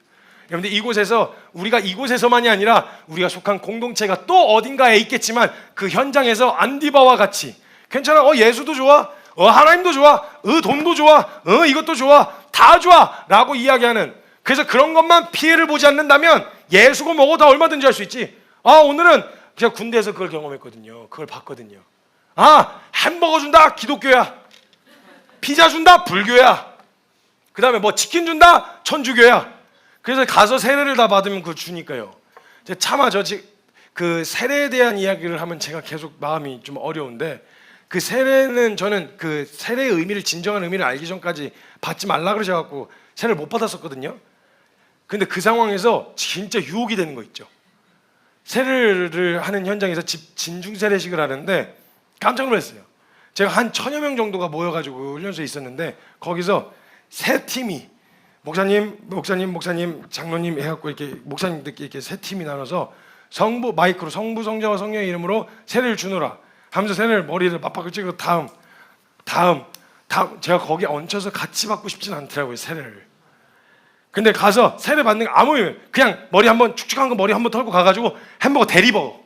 그런데 이곳에서 우리가 이곳에서만이 아니라 우리가 속한 공동체가 또 어딘가에 있겠지만 그 현장에서 안디바와 같이 괜찮아, 예수도 좋아, 하나님도 좋아, 돈도 좋아, 이것도 좋아, 다 좋아 라고 이야기하는, 그래서 그런 것만 피해를 보지 않는다면 예수고 뭐고 다 얼마든지 할 수 있지. 오늘은 제가 군대에서 그걸 경험했거든요. 그걸 봤거든요. 햄버거 준다, 기독교야. 피자 준다, 불교야. 그 다음에 뭐 치킨 준다, 천주교야. 그래서 가서 세례를 다 받으면 그걸 주니까요. 차마 그 세례에 대한 이야기를 하면 제가 계속 마음이 좀 어려운데, 그 세례는 저는 그 세례의 의미를, 진정한 의미를 알기 전까지 받지 말라 그러셔갖고 세례를 못 받았었거든요. 근데 그 상황에서 진짜 유혹이 되는 거 있죠. 세례를 하는 현장에서 진중 세례식을 하는데 깜짝 놀랐어요. 제가 한 1000여 명 정도가 모여가지고 훈련소에 있었는데 거기서 세 팀이 목사님, 장로님 해갖고 이렇게 목사님들끼리 이렇게 세 팀이 나눠서 마이크로 성부, 성자와 성령의 이름으로 세례를 주노라 하면서 세례를 머리를 맞박을 찍고 다음 제가 거기 얹혀서 같이 받고 싶진 않더라고요, 세례를. 근데 가서 세례 받는 거 아무 의미, 그냥 머리 한번 축축한 거 머리 한번 털고 가가지고 햄버거 대리버거,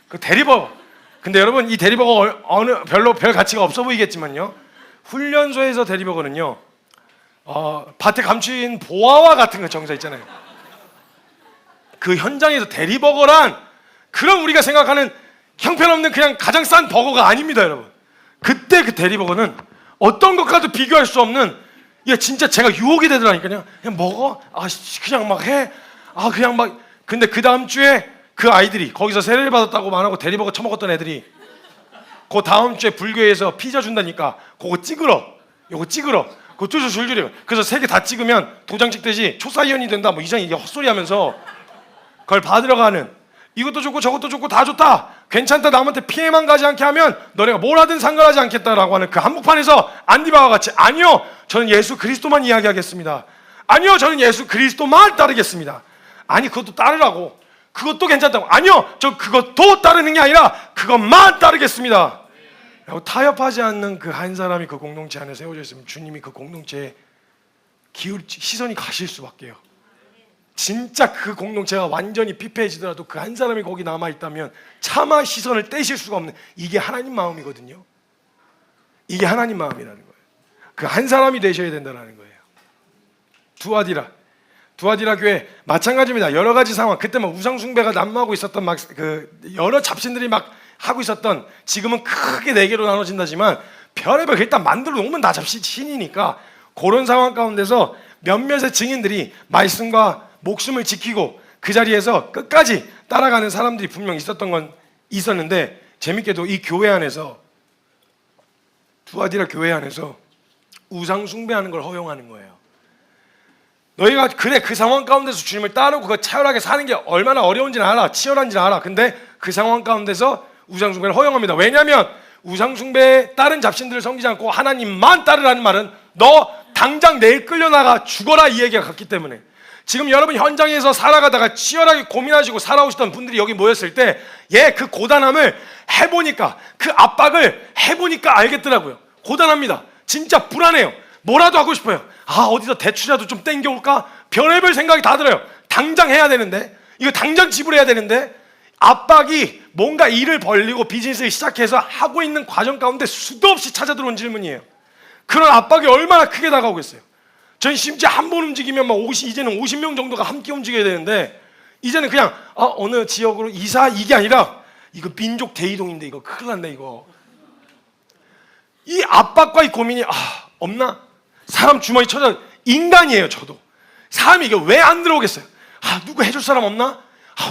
그 대리버거. 근데 여러분, 이 대리버거 별로 별 가치가 없어 보이겠지만요, 훈련소에서 대리버거는요, 밭에 감추인 보아와 같은 거 정사 있잖아요. 그 현장에서 대리버거란 그런 우리가 생각하는 형편없는 그냥 가장 싼 버거가 아닙니다, 여러분. 그때 그 대리버거는 어떤 것과도 비교할 수 없는, 진짜 제가 유혹이 되더라니까요. 그냥 먹어? 그냥 막 해? 그냥 막. 근데 그 다음 주에 그 아이들이 거기서 세례를 받았다고 말하고 대리버거 처먹었던 애들이 그 다음 주에 불교에서 피자 준다니까 그거 찍으러 그거 줄줄줄줄이. 그래서 3개 다 찍으면 도장 찍듯이 초사이언이 된다 뭐 이상 이게 헛소리 하면서 그걸 받으러 가는, 이것도 좋고 저것도 좋고 다 좋다, 괜찮다, 남한테 피해만 가지 않게 하면 너네가 뭘 하든 상관하지 않겠다라고 하는 그 한복판에서 안디바와 같이, 아니요, 저는 예수 그리스도만 이야기하겠습니다. 아니요, 저는 예수 그리스도만 따르겠습니다. 아니, 그것도 따르라고. 그것도 괜찮다고. 아니요, 저 그것도 따르는 게 아니라 그것만 따르겠습니다 라고 타협하지 않는 그 한 사람이 그 공동체 안에 세워져 있으면 주님이 그 공동체에 시선이 가실 수밖에요. 진짜 그 공동체가 완전히 피폐해지더라도 그 한 사람이 거기 남아있다면 차마 시선을 떼실 수가 없는, 이게 하나님 마음이거든요. 이게 하나님 마음이라는 거예요. 그 한 사람이 되셔야 된다는 거예요. 두아디라 교회 마찬가지입니다. 여러 가지 상황, 그때 막 우상숭배가 난무하고 있었던 그 여러 잡신들이 막 하고 있었던, 지금은 크게 4개로 나눠진다지만 별의별 일단 만들어 놓으면 다 잡신이니까 그런 상황 가운데서 몇몇의 증인들이 말씀과 목숨을 지키고 그 자리에서 끝까지 따라가는 사람들이 분명 있었던 건 있었는데, 재밌게도 이 교회 안에서, 두아디라 교회 안에서 우상 숭배하는 걸 허용하는 거예요. 너희가 그래 그 상황 가운데서 주님을 따르고 그 차열하게 사는 게 얼마나 어려운지는 알아, 치열한지는 알아. 근데 그 상황 가운데서 우상 숭배를 허용합니다. 왜냐하면 우상 숭배에 따른 잡신들을 섬기지 않고 하나님만 따르라는 말은 너 당장 내일 끌려나가 죽어라 이 얘기가 같기 때문에. 지금 여러분 현장에서 살아가다가 치열하게 고민하시고 살아오시던 분들이 여기 모였을 때 그 고단함을 해보니까, 그 압박을 해보니까 알겠더라고요. 고단합니다. 진짜 불안해요. 뭐라도 하고 싶어요. 어디서 대출이라도 좀 땡겨올까? 별의별 생각이 다 들어요. 당장 해야 되는데, 이거 당장 지불해야 되는데, 압박이 뭔가 일을 벌리고 비즈니스를 시작해서 하고 있는 과정 가운데 수도 없이 찾아 들어온 질문이에요. 그런 압박이 얼마나 크게 다가오고 있어요. 전 심지어 한 번 움직이면 이제는 50명 정도가 함께 움직여야 되는데, 이제는 그냥 어느 지역으로 이사, 이게 아니라 이거 민족 대이동인데 이거 큰일 났네 이거. 이 압박과 이 고민이 없나? 사람 주머니 찾아. 인간이에요. 저도 사람이 이게 왜 안 들어오겠어요? 누구 해줄 사람 없나?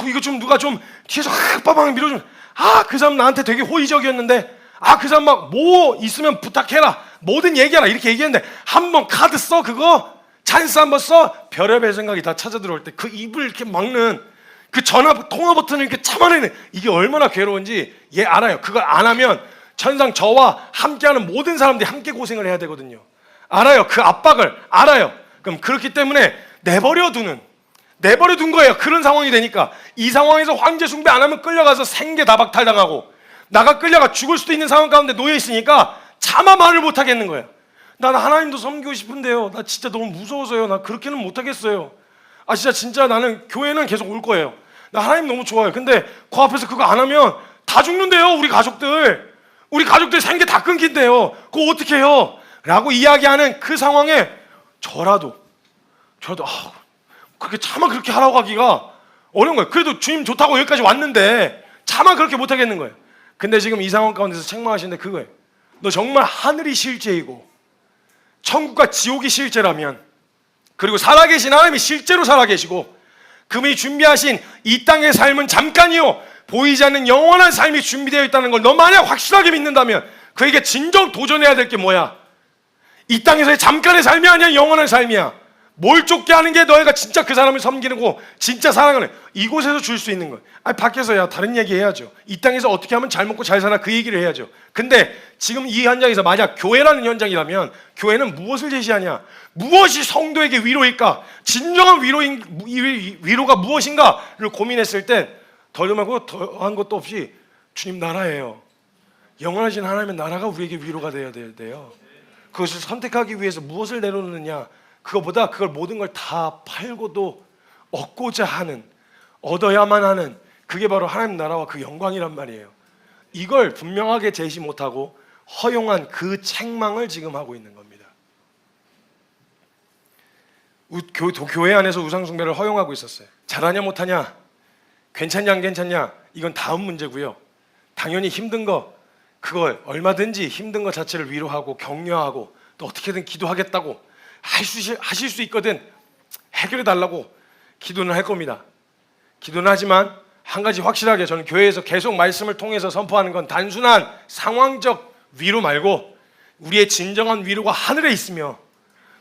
이거 좀 누가 좀 뒤에서 빠방 밀어주면 그 사람 나한테 되게 호의적이었는데 그 사람 막 뭐 있으면 부탁해라 뭐든 얘기하라 이렇게 얘기했는데 한번 카드 써 그거 찬스 한번 써 별의별 생각이 다 찾아 들어올 때 그 입을 이렇게 막는 그 전화 통화 버튼을 이렇게 참아내는 이게 얼마나 괴로운지 얘 알아요. 그걸 안 하면 천상 저와 함께하는 모든 사람들이 함께 고생을 해야 되거든요. 알아요. 그 압박을 알아요. 그럼 그렇기 때문에 내버려 둔 거예요. 그런 상황이 되니까 이 상황에서 황제 숭배 안 하면 끌려가서 생계 다박탈당하고 나가 끌려가 죽을 수도 있는 상황 가운데 놓여 있으니까 차마 말을 못 하겠는 거예요. 나는 하나님도 섬기고 싶은데요. 나 진짜 너무 무서워서요. 나 그렇게는 못 하겠어요. 진짜 나는 교회는 계속 올 거예요. 나 하나님 너무 좋아요. 근데 그 앞에서 그거 안 하면 다 죽는데요. 우리 가족들 생계 다 끊긴대요. 그거 어떻게 해요? 라고 이야기하는 그 상황에 저라도 그렇게 차마 그렇게 하라고 하기가 어려운 거예요. 그래도 주님 좋다고 여기까지 왔는데 차마 그렇게 못 하겠는 거예요. 근데 지금 이 상황 가운데서 책망하시는데 그거예요. 너 정말 하늘이 실제이고 천국과 지옥이 실제라면 그리고 살아계신 하나님이 실제로 살아계시고 그분이 준비하신 이 땅의 삶은 잠깐이요 보이지 않는 영원한 삶이 준비되어 있다는 걸 너 만약 확실하게 믿는다면 그에게 진정 도전해야 될 게 뭐야? 이 땅에서의 잠깐의 삶이 아니야 영원한 삶이야. 뭘 쫓게 하는 게 너희가 진짜 그 사람을 섬기는 거 진짜 사랑하는 이곳에서 줄 수 있는 거예요. 밖에서야 다른 얘기 해야죠. 이 땅에서 어떻게 하면 잘 먹고 잘 사나 그 얘기를 해야죠. 근데 지금 이 현장에서 만약 교회라는 현장이라면 교회는 무엇을 제시하냐? 무엇이 성도에게 위로일까? 진정한 위로가 무엇인가를 고민했을 때 덜음하고 더한 것도 없이 주님 나라예요. 영원하신 하나님의 나라가 우리에게 위로가 되어야 돼요. 그것을 선택하기 위해서 무엇을 내려놓느냐? 그것보다 그걸 모든 걸 다 팔고도 얻고자 하는 얻어야만 하는 그게 바로 하나님 나라와 그 영광이란 말이에요. 이걸 분명하게 제시 못하고 허용한 그 책망을 지금 하고 있는 겁니다. 교회 안에서 우상숭배를 허용하고 있었어요. 잘하냐 못하냐 괜찮냐 안 괜찮냐 이건 다음 문제고요. 당연히 힘든 거 그걸 얼마든지 힘든 것 자체를 위로하고 격려하고 또 어떻게든 기도하겠다고 하실 수 있거든 해결해 달라고 기도는 할 겁니다. 기도는 하지만 한 가지 확실하게 저는 교회에서 계속 말씀을 통해서 선포하는 건 단순한 상황적 위로 말고 우리의 진정한 위로가 하늘에 있으며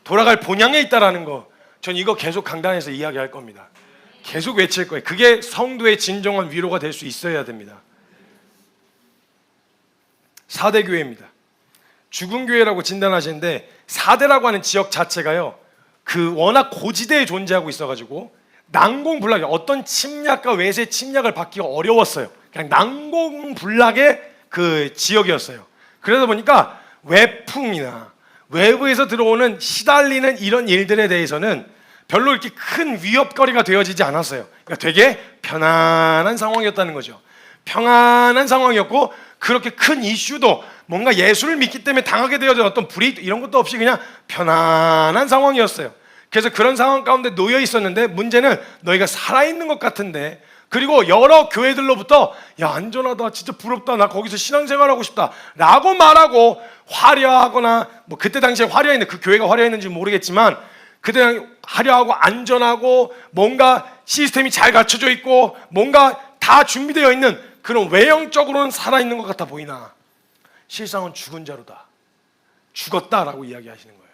돌아갈 본향에 있다라는 거 전 이거 계속 강단에서 이야기할 겁니다. 계속 외칠 거예요. 그게 성도의 진정한 위로가 될 수 있어야 됩니다. 4대 교회입니다. 죽은 교회라고 진단하시는데 4대라고 하는 지역 자체가요 그 워낙 고지대에 존재하고 있어가지고 난공불락이 어떤 침략과 외세 침략을 받기가 어려웠어요. 그냥 난공불락의 그 지역이었어요. 그러다 보니까 외풍이나 외부에서 들어오는 시달리는 이런 일들에 대해서는 별로 이렇게 큰 위협거리가 되어지지 않았어요. 그러니까 되게 편안한 상황이었다는 거죠. 평안한 상황이었고 그렇게 큰 이슈도 뭔가 예수를 믿기 때문에 당하게 되어진 어떤 불이익 이런 것도 없이 그냥 편안한 상황이었어요. 그래서 그런 상황 가운데 놓여 있었는데 문제는 너희가 살아있는 것 같은데 그리고 여러 교회들로부터 야 안전하다 진짜 부럽다 나 거기서 신앙생활하고 싶다 라고 말하고 화려하거나 뭐 그때 당시에 화려했는데 그 교회가 화려했는지 모르겠지만 그때 화려하고 안전하고 뭔가 시스템이 잘 갖춰져 있고 뭔가 다 준비되어 있는 그런 외형적으로는 살아있는 것 같아 보이나 실상은 죽은 자로다 죽었다라고 이야기하시는 거예요.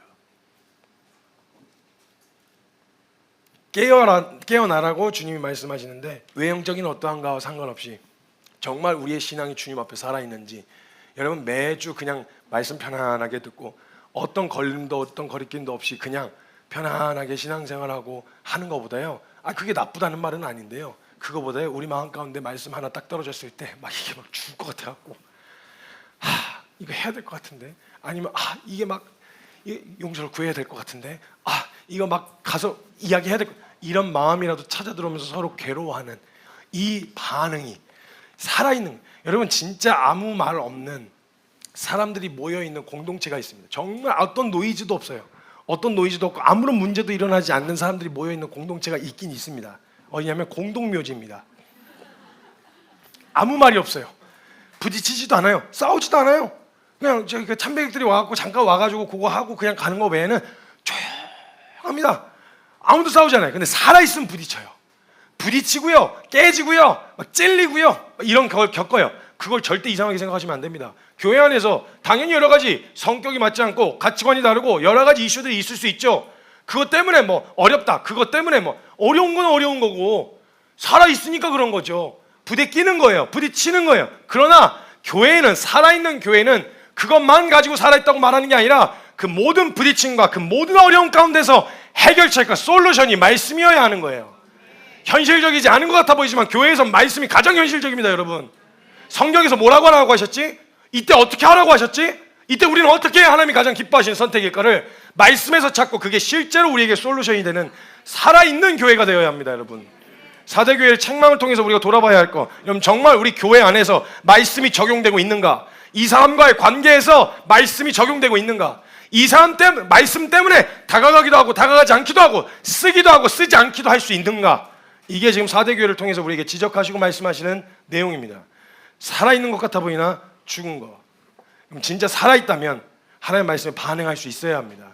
깨어나라고 주님이 말씀하시는데 외형적인 어떠한가와 상관없이 정말 우리의 신앙이 주님 앞에 살아있는지 여러분 매주 그냥 말씀 편안하게 듣고 어떤 걸림도 어떤 거리낌도 없이 그냥 편안하게 신앙생활하고 하는 것보다요 그게 나쁘다는 말은 아닌데요 그거보다 우리 마음 가운데 말씀 하나 딱 떨어졌을 때 막 이게 막 죽을 것 같아갖고 이거 해야 될 것 같은데 아니면 이게 막 용서를 구해야 될 것 같은데 이거 막 가서 이야기해야 될 것 이런 마음이라도 찾아 들어오면서 서로 괴로워하는 이 반응이 살아있는 여러분 진짜 아무 말 없는 사람들이 모여있는 공동체가 있습니다. 정말 어떤 노이즈도 없어요. 어떤 노이즈도 없고 아무런 문제도 일어나지 않는 사람들이 모여있는 공동체가 있긴 있습니다. 어디냐면 공동묘지입니다. 아무 말이 없어요. 부딪히지도 않아요. 싸우지도 않아요. 그냥 저기 그 참배객들이 와갖고 잠깐 와가지고 그거 하고 그냥 가는 거 외에는 조용합니다. 아무도 싸우지 않아요. 근데 살아있으면 부딪혀요. 부딪히고요, 깨지고요, 막 찔리고요, 이런 걸 겪어요. 그걸 절대 이상하게 생각하시면 안 됩니다. 교회 안에서 당연히 여러 가지 성격이 맞지 않고 가치관이 다르고 여러 가지 이슈들이 있을 수 있죠. 그것 때문에 뭐 어렵다, 그것 때문에 뭐 어려운 건 어려운 거고 살아있으니까 그런 거죠. 부대끼는 거예요. 부딪히는 거예요. 그러나 교회는, 살아있는 교회는 그것만 가지고 살아있다고 말하는 게 아니라 그 모든 부딪힘과 그 모든 어려움 가운데서 해결책과 솔루션이 말씀이어야 하는 거예요. 현실적이지 않은 것 같아 보이지만 교회에서 말씀이 가장 현실적입니다. 여러분, 성경에서 뭐라고 하라고 하셨지? 이때 어떻게 하라고 하셨지? 이때 우리는 어떻게 해야 하나님이 가장 기뻐하시는 선택일까를 말씀에서 찾고 그게 실제로 우리에게 솔루션이 되는 살아있는 교회가 되어야 합니다. 여러분, 사대교회의 책망을 통해서 우리가 돌아봐야 할 거, 여러분 정말 우리 교회 안에서 말씀이 적용되고 있는가? 이 사람과의 관계에서 말씀이 적용되고 있는가? 이 사람 때문에, 말씀 때문에 다가가기도 하고 다가가지 않기도 하고 쓰기도 하고 쓰지 않기도 할 수 있는가? 이게 지금 사대교회를 통해서 우리에게 지적하시고 말씀하시는 내용입니다. 살아있는 것 같아 보이나 죽은 거. 그럼 진짜 살아있다면 하나님의 말씀에 반응할 수 있어야 합니다.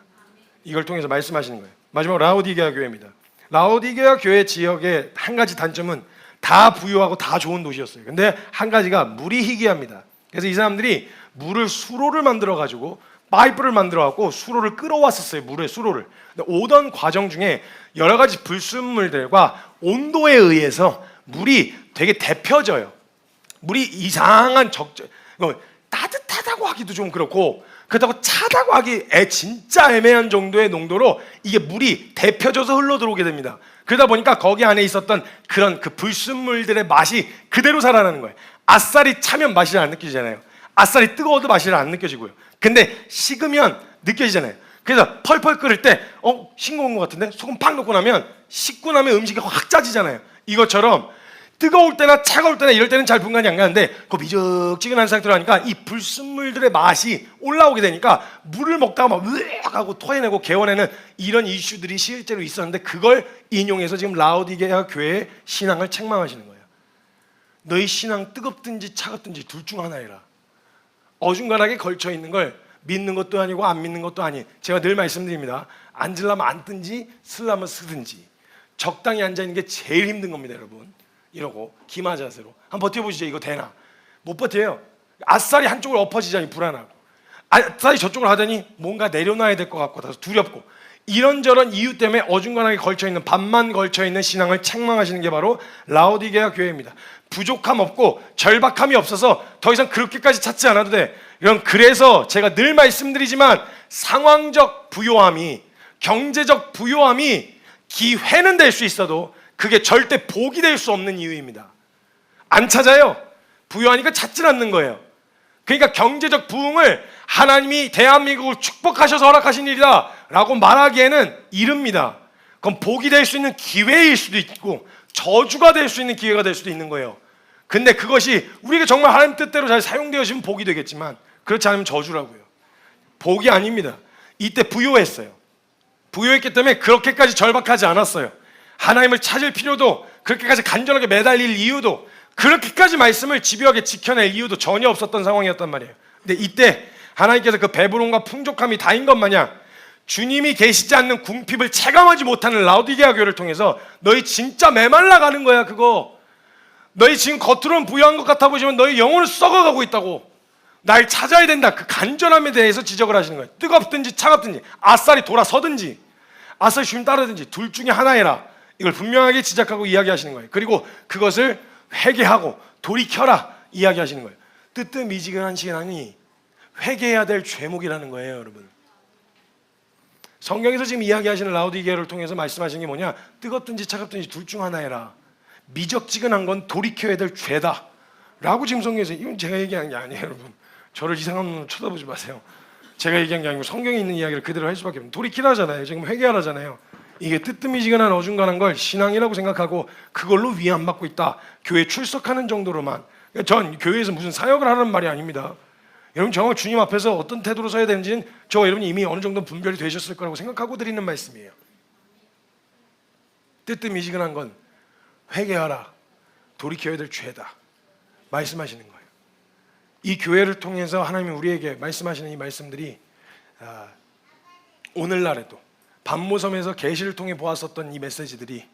이걸 통해서 말씀하시는 거예요. 마지막으로 라오디게아 교회입니다. 라오디게아 교회 지역의 한 가지 단점은 다 부유하고 다 좋은 도시였어요. 근데 한 가지가 물이 희귀합니다. 그래서 이 사람들이 물을 수로를 만들어 가지고 파이프를 만들어 갖고 수로를 끌어왔었어요. 물의 수로를. 근데 오던 과정 중에 여러 가지 불순물들과 온도에 의해서 물이 되게 데펴져요. 물이 이상한 따뜻하다고 하기도 좀 그렇고 그렇다고 차다고 하기 진짜 애매한 정도의 농도로 이게 물이 데펴져서 흘러 들어오게 됩니다. 그러다 보니까 거기 안에 있었던 그런 그 불순물들의 맛이 그대로 살아나는 거예요. 아싸리 차면 맛이 안 느껴지잖아요. 아싸리 뜨거워도 맛이 안 느껴지고요. 근데 식으면 느껴지잖아요. 그래서 펄펄 끓을 때 싱거운 것 같은데 소금 팍 넣고 나면 식고 나면 음식이 확 짜지잖아요. 이것처럼 뜨거울 때나 차가울 때나 이럴 때는 잘 분간이 안 가는데 그 미적지근한 상태로 하니까 이 불순물들의 맛이 올라오게 되니까 물을 먹다가 막 으악 하고 토해내고 개원해는 이런 이슈들이 실제로 있었는데 그걸 인용해서 지금 라오디게아 교회의 신앙을 책망하시는 거예요. 너희 신앙 뜨겁든지 차갑든지 둘 중 하나이라. 어중간하게 걸쳐 있는 걸 믿는 것도 아니고 안 믿는 것도 아닌, 제가 늘 말씀드립니다. 앉으려면 앉든지 쓰려면 쓰든지 적당히 앉아 있는 게 제일 힘든 겁니다. 여러분, 이러고 기마 자세로 한번 버텨보시죠. 이거 되나? 못 버텨요. 아싸리 한쪽으로 엎어지자니 불안하고 아싸리 저쪽으로 하더니 뭔가 내려놔야 될 것 같고 다소 두렵고 이런저런 이유 때문에 어중간하게 걸쳐있는, 반만 걸쳐있는 신앙을 책망하시는 게 바로 라오디게아 교회입니다. 부족함 없고 절박함이 없어서 더 이상 그렇게까지 찾지 않아도 돼. 그래서 제가 늘 말씀드리지만 상황적 부요함이, 경제적 부요함이 기회는 될 수 있어도 그게 절대 복이 될 수 없는 이유입니다. 안 찾아요. 부유하니까 찾질 않는 거예요. 그러니까 경제적 부흥을 하나님이 대한민국을 축복하셔서 허락하신 일이다 라고 말하기에는 이릅니다. 그건 복이 될 수 있는 기회일 수도 있고 저주가 될 수 있는 기회가 될 수도 있는 거예요. 근데 그것이 우리가 정말 하나님 뜻대로 잘 사용되어지면 복이 되겠지만 그렇지 않으면 저주라고요. 복이 아닙니다. 이때 부유했어요. 부유했기 때문에 그렇게까지 절박하지 않았어요. 하나님을 찾을 필요도, 그렇게까지 간절하게 매달릴 이유도, 그렇게까지 말씀을 집요하게 지켜낼 이유도 전혀 없었던 상황이었단 말이에요. 근데 이때 하나님께서 그 배부름과 풍족함이 다인 것 마냥 주님이 계시지 않는 궁핍을 체감하지 못하는 라오디게아 교회를 통해서 너희 진짜 메말라가는 거야. 그거 너희 지금 겉으로는 부유한 것 같아 보이지만 너희 영혼은 썩어가고 있다고. 날 찾아야 된다. 그 간절함에 대해서 지적을 하시는 거예요. 뜨겁든지 차갑든지 아싸리 돌아서든지 아싸리 주님 따르든지 둘 중에 하나해라. 이걸 분명하게 지적하고 이야기하시는 거예요. 그리고 그것을 회개하고 돌이켜라 이야기하시는 거예요. 뜨뜻미지근한 신앙이 회개해야 될 죄목이라는 거예요. 여러분, 성경에서 지금 이야기하시는 라오디게아를 통해서 말씀하시는 게 뭐냐? 뜨겁든지 차갑든지 둘 중 하나해라. 미적지근한 건 돌이켜야 될 죄다 라고 지금 성경에서, 이건 제가 얘기한 게 아니에요. 여러분, 저를 이상한 눈으로 쳐다보지 마세요. 제가 얘기한 게 아니고 성경에 있는 이야기를 그대로 할 수밖에 없어요. 돌이키라잖아요. 지금 회개하라잖아요. 이게 뜨뜻미지근한 어중간한 걸 신앙이라고 생각하고 그걸로 위안받고 있다. 교회 출석하는 정도로만. 전 교회에서 무슨 사역을 하라는 말이 아닙니다. 여러분, 정말 주님 앞에서 어떤 태도로 서야 되는지는 저 여러분이 이미 어느 정도 분별이 되셨을 거라고 생각하고 드리는 말씀이에요. 뜨뜻미지근한 건 회개하라. 돌이켜야 될 죄다. 말씀하시는 거예요. 이 교회를 통해서 하나님이 우리에게 말씀하시는 이 말씀들이 오늘날에도 반모섬에서 계시를 통해 보았었던 이 메시지들이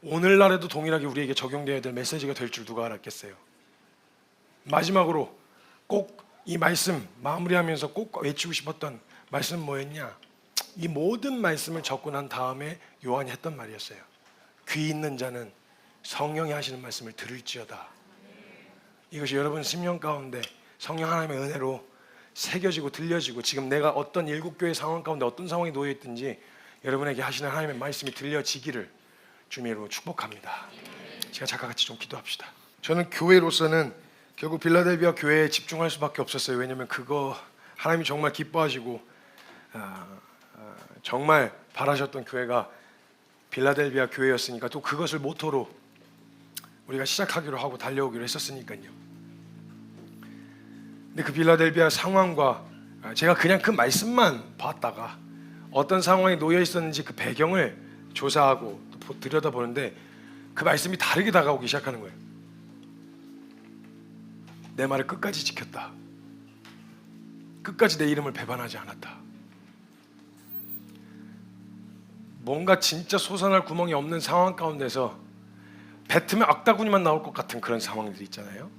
오늘날에도 동일하게 우리에게 적용되어야 될 메시지가 될 줄 누가 알았겠어요. 마지막으로 꼭 이 말씀 마무리하면서 꼭 외치고 싶었던 말씀 뭐였냐? 이 모든 말씀을 적고 난 다음에 요한이 했던 말이었어요. 귀 있는 자는 성령이 하시는 말씀을 들을지어다. 이것이 여러분 심령 가운데 성령 하나님의 은혜로 새겨지고 들려지고, 지금 내가 어떤 일국교회 상황 가운데 어떤 상황에 놓여 있든지 여러분에게 하시는 하나님의 말씀이 들려지기를 주님의 이름으로 축복합니다. 제가 잠깐 같이 좀 기도합시다. 저는 교회로서는 결국 빌라델비아 교회에 집중할 수밖에 없었어요. 왜냐하면 그거 하나님이 정말 기뻐하시고 정말 바라셨던 교회가 빌라델비아 교회였으니까, 또 그것을 모토로 우리가 시작하기로 하고 달려오기로 했었으니까요. 근데 그 빌라델비아 상황과 제가 그냥 그 말씀만 봤다가 어떤 상황에 놓여 있었는지 그 배경을 조사하고 또 들여다보는데 그 말씀이 다르게 다가오기 시작하는 거예요. 내 말을 끝까지 지켰다. 끝까지 내 이름을 배반하지 않았다. 뭔가 진짜 솟아날 구멍이 없는 상황 가운데서 뱉으면 악다구니만 나올 것 같은 그런 상황들이 있잖아요.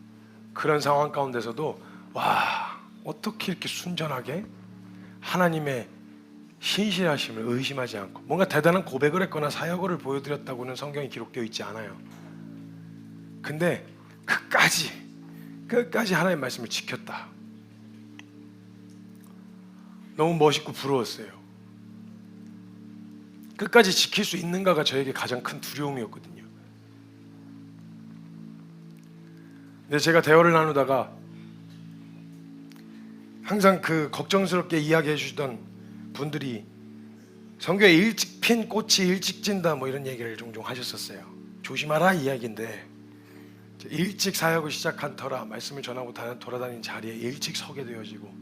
그런 상황 가운데서도 와, 어떻게 이렇게 순전하게 하나님의 신실하심을 의심하지 않고 뭔가 대단한 고백을 했거나 사역을 보여드렸다고는 성경에 기록되어 있지 않아요. 근데 끝까지 하나님의 말씀을 지켰다. 너무 멋있고 부러웠어요. 끝까지 지킬 수 있는가가 저에게 가장 큰 두려움이었거든요. 근데 제가 대화를 나누다가 항상 그 걱정스럽게 이야기해 주시던 분들이 성경에 일찍 핀 꽃이 일찍 진다 뭐 이런 얘기를 종종 하셨었어요. 조심하라 이야기인데, 일찍 사역을 시작한 터라 말씀을 전하고 돌아다닌 자리에 일찍 서게 되어지고,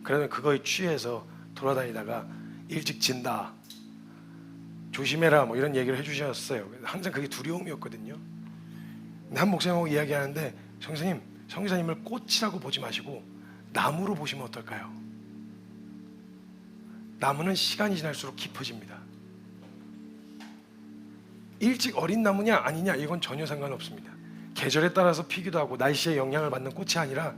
그러면 그거에 취해서 돌아다니다가 일찍 진다, 조심해라 뭐 이런 얘기를 해주셨어요. 항상 그게 두려움이었거든요. 근데 한 목사님하고 이야기하는데, 성교사님을 꽃이라고 보지 마시고 나무로 보시면 어떨까요? 나무는 시간이 지날수록 깊어집니다. 일찍 어린 나무냐 아니냐 이건 전혀 상관없습니다. 계절에 따라서 피기도 하고 날씨에 영향을 받는 꽃이 아니라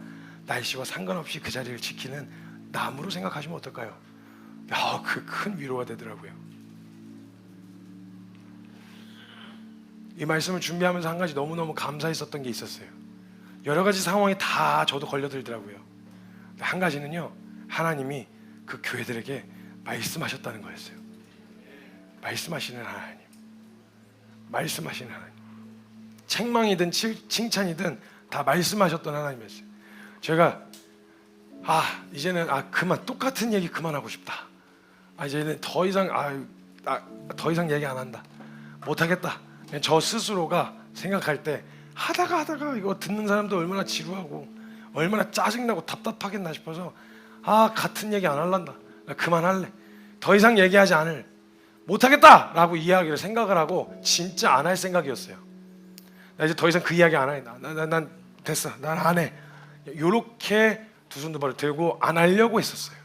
날씨와 상관없이 그 자리를 지키는 나무로 생각하시면 어떨까요? 그 큰 위로가 되더라고요. 이 말씀을 준비하면서 한 가지 너무너무 감사했었던 게 있었어요. 여러 가지 상황에 다 저도 걸려들더라고요. 한 가지는요, 하나님이 그 교회들에게 말씀하셨다는 거였어요. 말씀하시는 하나님, 말씀하시는 하나님. 책망이든 칭찬이든 다 말씀하셨던 하나님이었어요. 제가 이제는 그만, 똑같은 얘기 그만하고 싶다. 이제는 더 이상 얘기 안 한다, 못하겠다. 저 스스로가 생각할 때 하다가 이거 듣는 사람도 얼마나 지루하고 얼마나 짜증나고 답답하겠나 싶어서 같은 얘기 안 할란다, 그만할래, 더 이상 얘기하지 않을, 못하겠다라고 이야기를 생각을 하고 진짜 안 할 생각이었어요. 나 이제 더 이상 그 이야기 안 해. 난 됐어, 난 안 해. 요렇게 두 손 두 발을 들고 안 하려고 했었어요.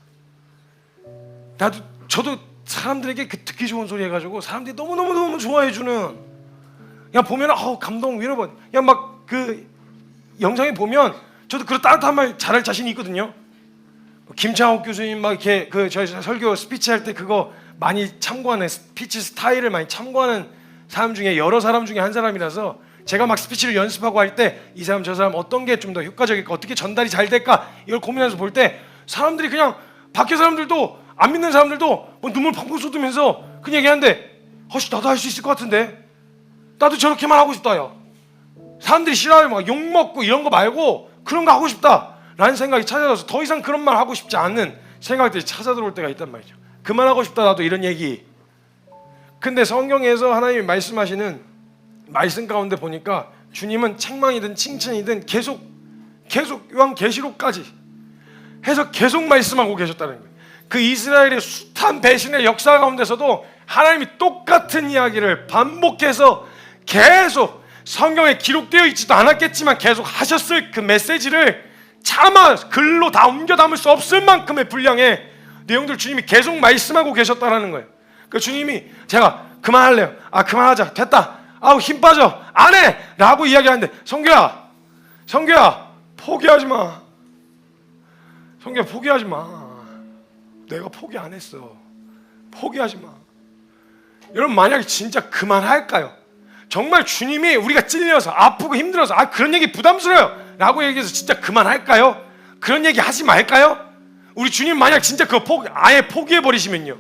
저도 사람들에게 그 듣기 좋은 소리 해가지고 사람들이 너무 좋아해주는, 그냥 보면 감동, 위로받. 그냥 막 그 영상에 보면 저도 그런 따뜻한 말 잘할 자신이 있거든요. 김창옥 교수님 막 이렇게 저희 설교 스피치 할 때 그거 많이 참고하는, 스피치 스타일을 많이 참고하는 사람 중에 여러 사람 중에 한 사람이라서 제가 막 스피치를 연습하고 할 때 이 사람 저 사람 어떤 게 좀 더 효과적일까, 어떻게 전달이 잘 될까 이걸 고민해서 볼 때 사람들이 그냥 밖에 사람들도 안 믿는 사람들도 뭐 눈물 펑펑 쏟으면서 그냥 얘기하는데 나도 할 수 있을 것 같은데, 나도 저렇게만 하고 싶다. 사람들이 싫어하면 막 욕먹고 이런 거 말고 그런 거 하고 싶다 라는 생각이 찾아들어서 더 이상 그런 말 하고 싶지 않은 생각들이 찾아들어올 때가 있단 말이죠. 그만하고 싶다, 나도 이런 얘기. 근데 성경에서 하나님이 말씀하시는 말씀 가운데 보니까 주님은 책망이든 칭찬이든 계속 요한계시록까지 해서 계속 말씀하고 계셨다는 거예요. 그 이스라엘의 숱한 배신의 역사 가운데서도 하나님이 똑같은 이야기를 반복해서 계속 성경에 기록되어 있지도 않았겠지만 계속 하셨을 그 메시지를 차마 글로 다 옮겨 담을 수 없을 만큼의 분량의 내용들 주님이 계속 말씀하고 계셨다라는 거예요. 그 주님이 제가 그만할래요. 아 그만하자. 됐다. 아우 힘 빠져. 안 해. 라고 이야기하는데 성규야 포기하지 마. 성규야 포기하지 마. 내가 포기 안 했어. 포기하지 마. 여러분 만약에 진짜 그만할까요? 정말 주님이 우리가 찔려서 아프고 힘들어서 아 그런 얘기 부담스러워요 라고 얘기해서 진짜 그만할까요? 그런 얘기 하지 말까요? 우리 주님 만약 진짜 그거 아예 포기해버리시면요,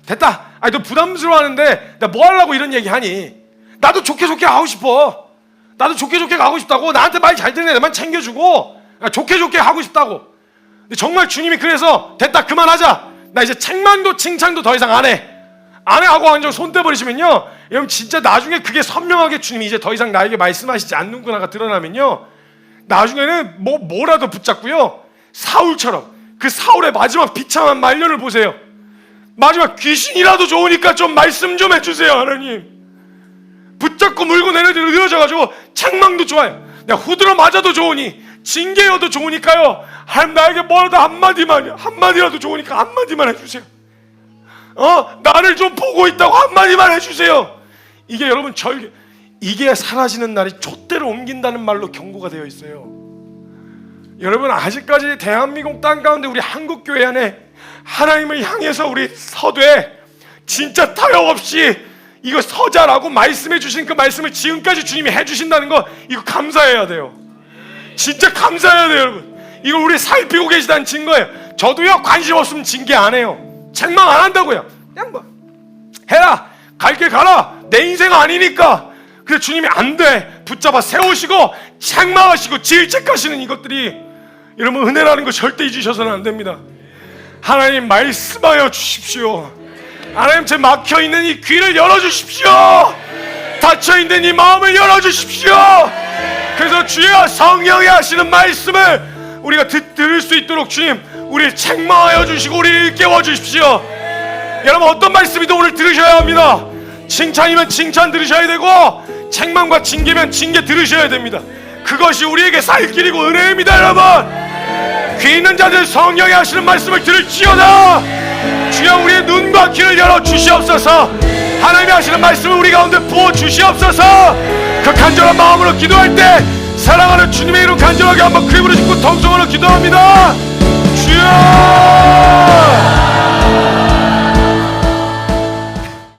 됐다. 아니 너 부담스러워하는데 나 뭐 하려고 이런 얘기 하니? 나도 좋게 가고 싶어. 나도 좋게 가고 싶다고. 나한테 말 잘 듣는 애만 챙겨주고 좋게 하고 싶다고. 근데 정말 주님이 그래서 됐다 그만하자. 나 이제 책망도 칭찬도 더 이상 안 해 하고 완전 손 떼버리시면요, 여러분 진짜 나중에 그게 선명하게 주님이 이제 더 이상 나에게 말씀하시지 않는구나가 드러나면요, 나중에는 뭐라도 붙잡고요, 사울처럼 그 사울의 마지막 비참한 말년을 보세요. 마지막 귀신이라도 좋으니까 좀 말씀 좀 해주세요 하나님. 붙잡고 물고 내려져가지고 책망도 좋아요. 내가 후드러 맞아도 좋으니 징계여도 좋으니까요, 하나님 나에게 뭐라도 한마디라도 좋으니까 한마디만 해주세요. 나를 좀 보고 있다고 한마디만 해주세요. 이게 여러분 이게 사라지는 날이 촛대로 옮긴다는 말로 경고가 되어 있어요. 여러분 아직까지 대한민국 땅 가운데 우리 한국교회 안에 하나님을 향해서 우리 서되 진짜 타협 없이 이거 서자라고 말씀해 주신 그 말씀을 지금까지 주님이 해주신다는 거, 이거 감사해야 돼요. 진짜 감사해야 돼요 여러분. 이거 우리 살피고 계시다는 증거예요. 저도요 관심 없으면 징계 안 해요. 책망 안 한다고요. 그냥 뭐 해라, 갈 길 가라, 내 인생 아니니까. 근데 주님이 안 돼, 붙잡아 세우시고 책망하시고 질책하시는 이것들이 여러분 은혜라는 거 절대 잊으셔서는 안 됩니다. 하나님 말씀하여 주십시오. 하나님 제 막혀있는 이 귀를 열어주십시오. 닫혀있는 이 마음을 열어주십시오. 그래서 주여 성령이 하시는 말씀을 우리가 들을 수 있도록 주님 우리를 책망하여 주시고 우리를 일깨워 주십시오. 여러분 어떤 말씀이든 오늘 들으셔야 합니다. 칭찬이면 칭찬 들으셔야 되고 책망과 징계면 징계 들으셔야 됩니다. 그것이 우리에게 살 길이고 은혜입니다. 여러분 귀 있는 자들 성령이 하시는 말씀을 들을지어다. 주여 우리의 눈과 귀를 열어 주시옵소서. 하나님이 하시는 말씀을 우리 가운데 부어 주시옵소서. 그 간절한 마음으로 기도할 때 사랑하는 주님의 이름 간절하게 한번 그 입으로 짓고 통성으로 기도합니다. 주여